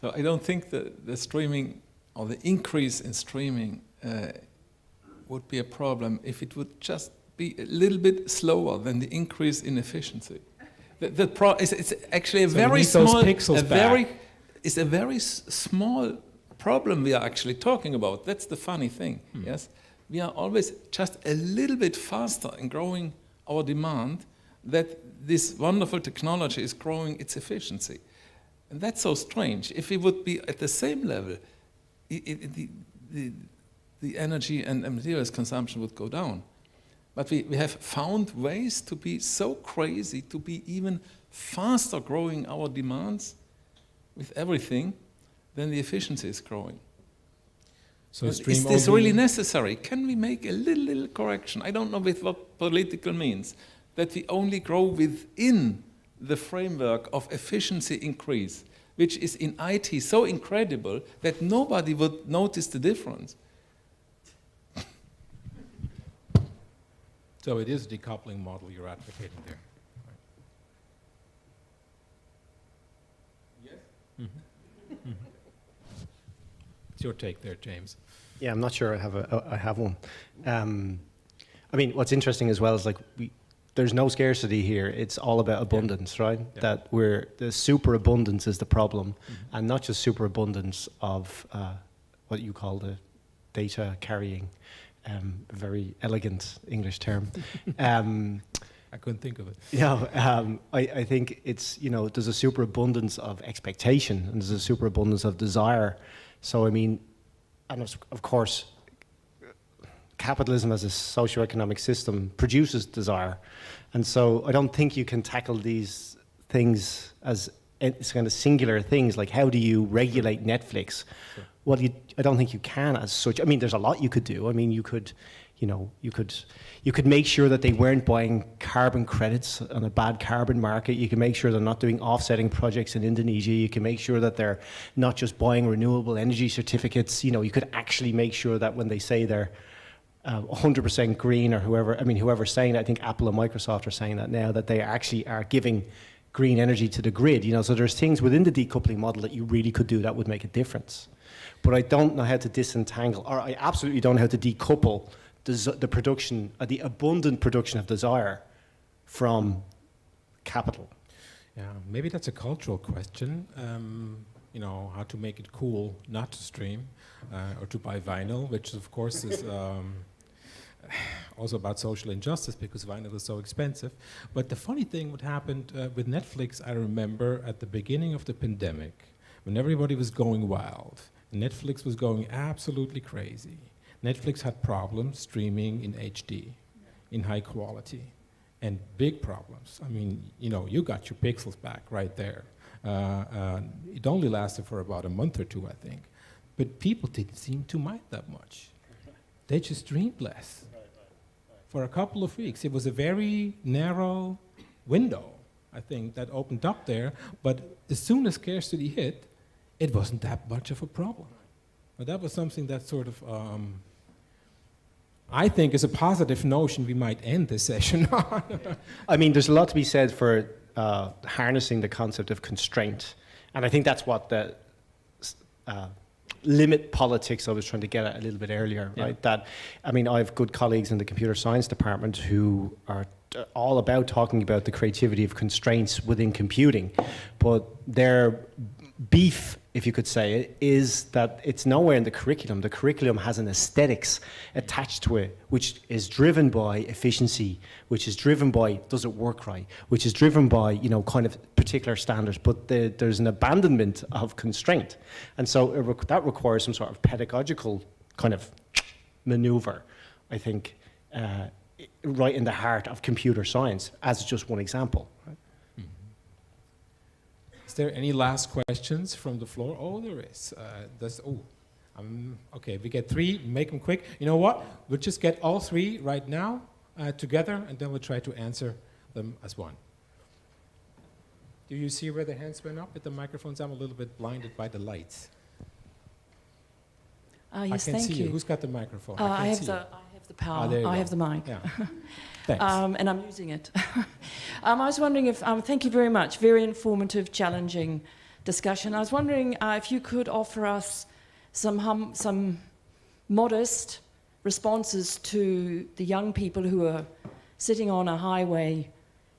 So I don't think that the streaming, or the increase in streaming, would be a problem if it would just be a little bit slower than the increase in efficiency. It's actually a very small, it's a very small problem we are actually talking about. That's the funny thing. Yes, we are always just a little bit faster in growing our demand, that this wonderful technology is growing its efficiency, and that's so strange. If we would be at the same level, the energy and materials consumption would go down. But we have found ways to be so crazy, to be even faster growing our demands with everything than the efficiency is growing. So is this really necessary? Can we make a little correction? I don't know with what political means, that we only grow within the framework of efficiency increase, which is in IT so incredible that nobody would notice the difference. So it is a decoupling model you're advocating there. Yes? Mm-hmm. Mm-hmm. It's your take there, James. Yeah, I'm not sure I have one. I mean, what's interesting as well is like there's no scarcity here. It's all about abundance, right? Yeah. That the superabundance is the problem, and not just superabundance of what you call the data carrying, a very elegant English term. I couldn't think of it. I think it's, there's a superabundance of expectation and there's a superabundance of desire. So, I mean, and of course, capitalism as a socioeconomic system produces desire. And so I don't think you can tackle these things as it's kind of singular things, like how do you regulate Netflix? Sure. Well, I don't think you can as such. I mean, there's a lot you could do. I mean, you could make sure that they weren't buying carbon credits on a bad carbon market. You can make sure they're not doing offsetting projects in Indonesia. You can make sure that they're not just buying renewable energy certificates. You could actually make sure that when they say they're 100% green or whoever's saying that, I think Apple and Microsoft are saying that now, that they actually are giving green energy to the grid. So there's things within the decoupling model that you really could do that would make a difference. But I don't know how to disentangle, or I absolutely don't know how to decouple the production, the abundant production of desire from capital. Yeah, maybe that's a cultural question. How to make it cool not to stream or to buy vinyl, which of course is also about social injustice because vinyl is so expensive. But the funny thing, what happened with Netflix, I remember at the beginning of the pandemic, when everybody was going wild, Netflix was going absolutely crazy. Netflix had problems streaming in HD, in high quality, and big problems. I mean, you got your pixels back right there. It only lasted for about a month or two, I think. But people didn't seem to mind that much. They just streamed less. For a couple of weeks. It was a very narrow window, I think, that opened up there. But as soon as scarcity hit, it wasn't that much of a problem. But that was something that sort of, I think, is a positive notion we might end this session on. I mean, there's a lot to be said for harnessing the concept of constraint. And I think that's what the limit politics I was trying to get at a little bit earlier, right? That, I mean, I have good colleagues in the computer science department who are all about talking about the creativity of constraints within computing. But their beef, if you could say, is that it's nowhere in the curriculum. The curriculum has an aesthetics attached to it, which is driven by efficiency, which is driven by, does it work right, which is driven by, kind of particular standards, but there's an abandonment of constraint. And so that requires some sort of pedagogical kind of maneuver, I think, right in the heart of computer science, as just one example. Right? Is there any last questions from the floor? Oh, there is. Okay, we get three, make them quick. You know what? We'll just get all three right now together, and then we'll try to answer them as one. Do you see where the hands went up with the microphones? I'm a little bit blinded by the lights. Yes, I can thank see you. Who's got the microphone? I have the power. I have the mic. Yeah. Thanks. And I'm using it. I was wondering if, thank you very much, very informative, challenging discussion. I was wondering if you could offer us some modest responses to the young people who are sitting on a highway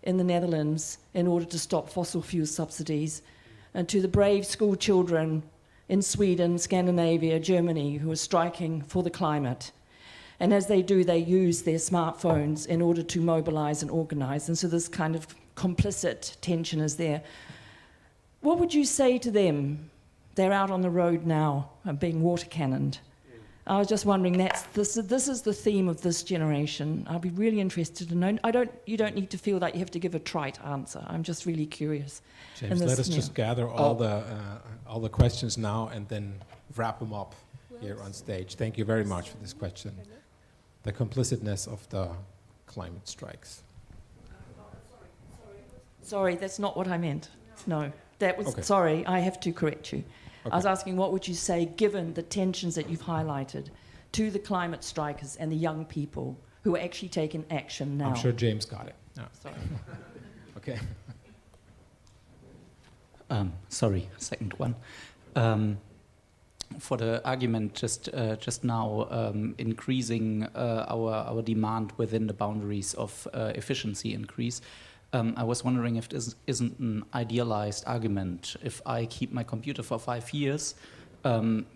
in the Netherlands in order to stop fossil fuel subsidies, and to the brave school children in Sweden, Scandinavia, Germany, who are striking for the climate. And as they do, they use their smartphones in order to mobilize and organize. And so this kind of complicit tension is there. What would you say to them? They're out on the road now, being water cannoned. I was just wondering, this is the theme of this generation. I'd be really interested to know. You don't need to feel like you have to give a trite answer. I'm just really curious. James, let us just gather all the questions now and then wrap them up here on stage. Thank you very much for this question. The complicitness of the climate strikes. Sorry, that's not what I meant. No, that was, Okay. sorry, I have to correct you. Okay. I was asking, what would you say, given the tensions that you've highlighted, to the climate strikers and the young people who are actually taking action now? I'm sure James got it. Yeah. Sorry. Okay. Sorry, second one. For the argument just now, increasing our demand within the boundaries of efficiency increase, I was wondering if this isn't an idealized argument. If I keep my computer for 5 years,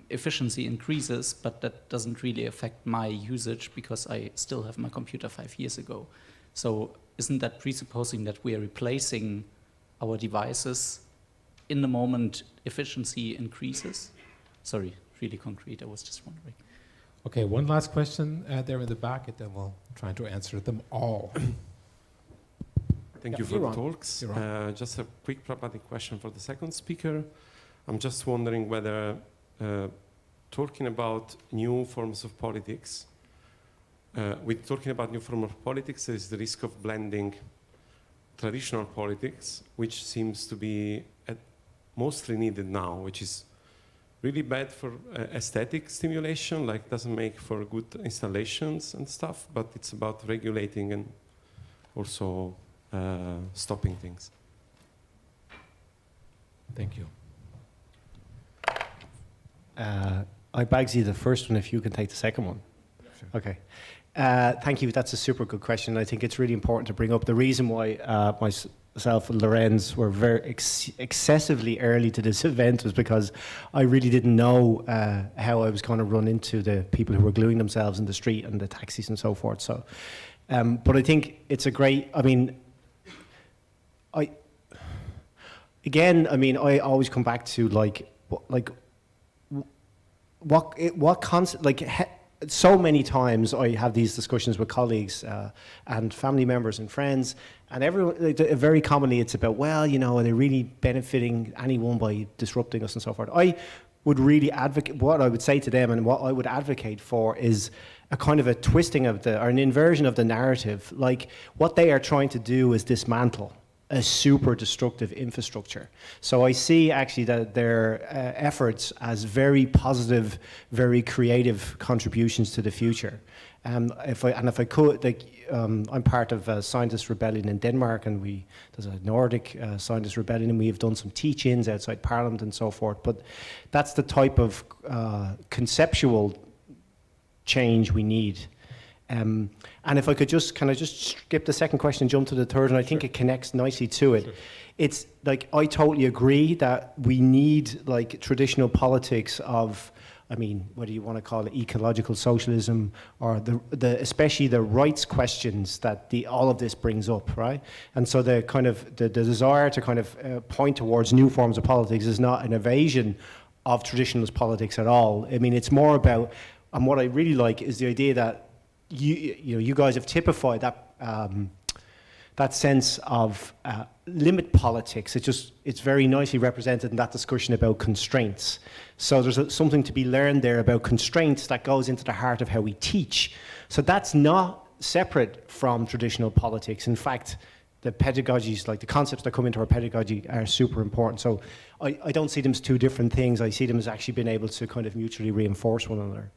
efficiency increases, but that doesn't really affect my usage because I still have my computer 5 years ago. So isn't that presupposing that we are replacing our devices in the moment efficiency increases? Sorry, really concrete, I was just wondering. Okay, one last question there in the back, and then we'll try to answer them all. Thank you for the talks. Just a quick pragmatic question for the second speaker. I'm just wondering whether talking about new forms of politics, with talking about new forms of politics, there is the risk of blending traditional politics, which seems to be mostly needed now, which is really bad for aesthetic stimulation, like doesn't make for good installations and stuff, but it's about regulating and also stopping things. Thank you. I bags you the first one if you can take the second one. Sure. Okay. Thank you. That's a super good question. I think it's really important to bring up. The reason why myself and Lorenz were very excessively early to this event was because I really didn't know how I was going to run into the people who were gluing themselves in the street and the taxis and so forth. So, but I think it's a great, I always come back to what concept, so many times I have these discussions with colleagues and family members and friends, and everyone, very commonly it's about, well, are they really benefiting anyone by disrupting us and so forth. I would really advocate, what I would say to them and what I would advocate for is a kind of a twisting of or an inversion of the narrative. Like, what they are trying to do is dismantle a super destructive infrastructure. So I see actually that their efforts as very positive, very creative contributions to the future. If I could, I'm part of a scientist rebellion in Denmark, and there's a Nordic scientist rebellion, and we have done some teach-ins outside Parliament and so forth. But that's the type of conceptual change we need. And if I could just skip the second question and jump to the third, and I think it connects nicely to it. Sure. It's like, I totally agree that we need traditional politics of, whether you want to call it ecological socialism or especially the rights questions that all of this brings up, right? And so the desire to point towards new forms of politics is not an evasion of traditionalist politics at all. It's more about, and what I really like is the idea that you guys have typified that sense of limit politics. It's very nicely represented in that discussion about constraints. So there's something to be learned there about constraints that goes into the heart of how we teach. So that's not separate from traditional politics. In fact, the pedagogies, the concepts that come into our pedagogy, are super important. So I don't see them as two different things. I see them as actually being able to mutually reinforce one another.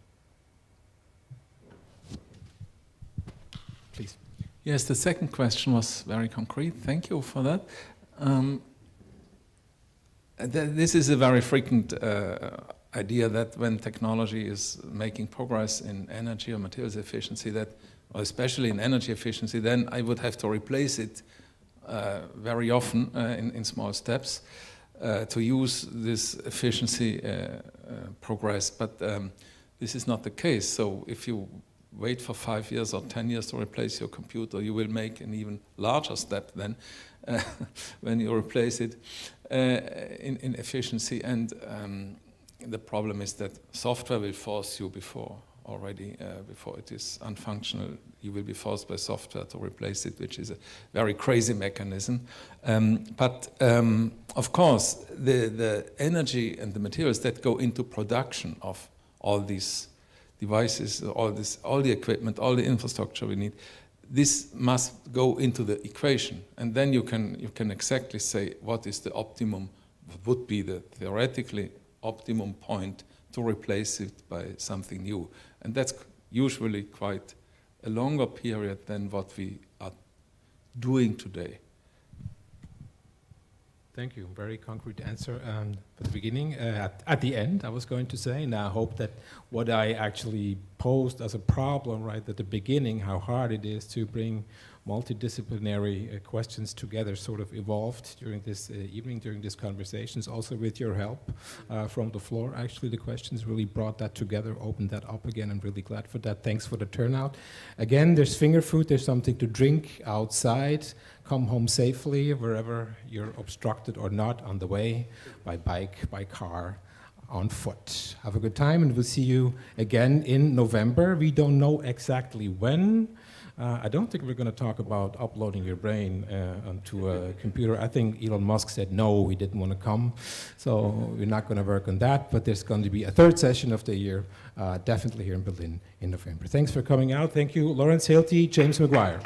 Please. Yes, the second question was very concrete. Thank you for that. This is a very frequent idea that when technology is making progress in energy or materials efficiency, or especially in energy efficiency, then I would have to replace it very often in small steps to use this efficiency progress. But this is not the case. So if you wait for 5 years or 10 years to replace your computer, you will make an even larger step then when you replace it in efficiency. And the problem is that software will force you before it is unfunctional. You will be forced by software to replace it, which is a very crazy mechanism. But of course, the energy and the materials that go into production of all these devices, all the equipment, all the infrastructure we need, this must go into the equation, and then you can exactly say what is the optimum, would be the theoretically optimum point to replace it by something new. And that's usually quite a longer period than what we are doing today. Thank you. Very concrete answer at the beginning. At the end, I was going to say, and I hope that what I actually posed as a problem right at the beginning, how hard it is to bring multidisciplinary questions together, sort of evolved during this evening, during these conversations, also with your help from the floor. Actually, the questions really brought that together, opened that up again. I'm really glad for that. Thanks for the turnout. Again, there's finger food, there's something to drink outside. Come home safely, wherever you're obstructed or not, on the way, by bike, by car, on foot. Have a good time, and we'll see you again in November. We don't know exactly when. I don't think we're going to talk about uploading your brain onto a computer. I think Elon Musk said no, he didn't want to come. So we're not going to work on that, but there's going to be a third session of the year, definitely here in Berlin in November. Thanks for coming out. Thank you, Lorenz Hilty, James Maguire.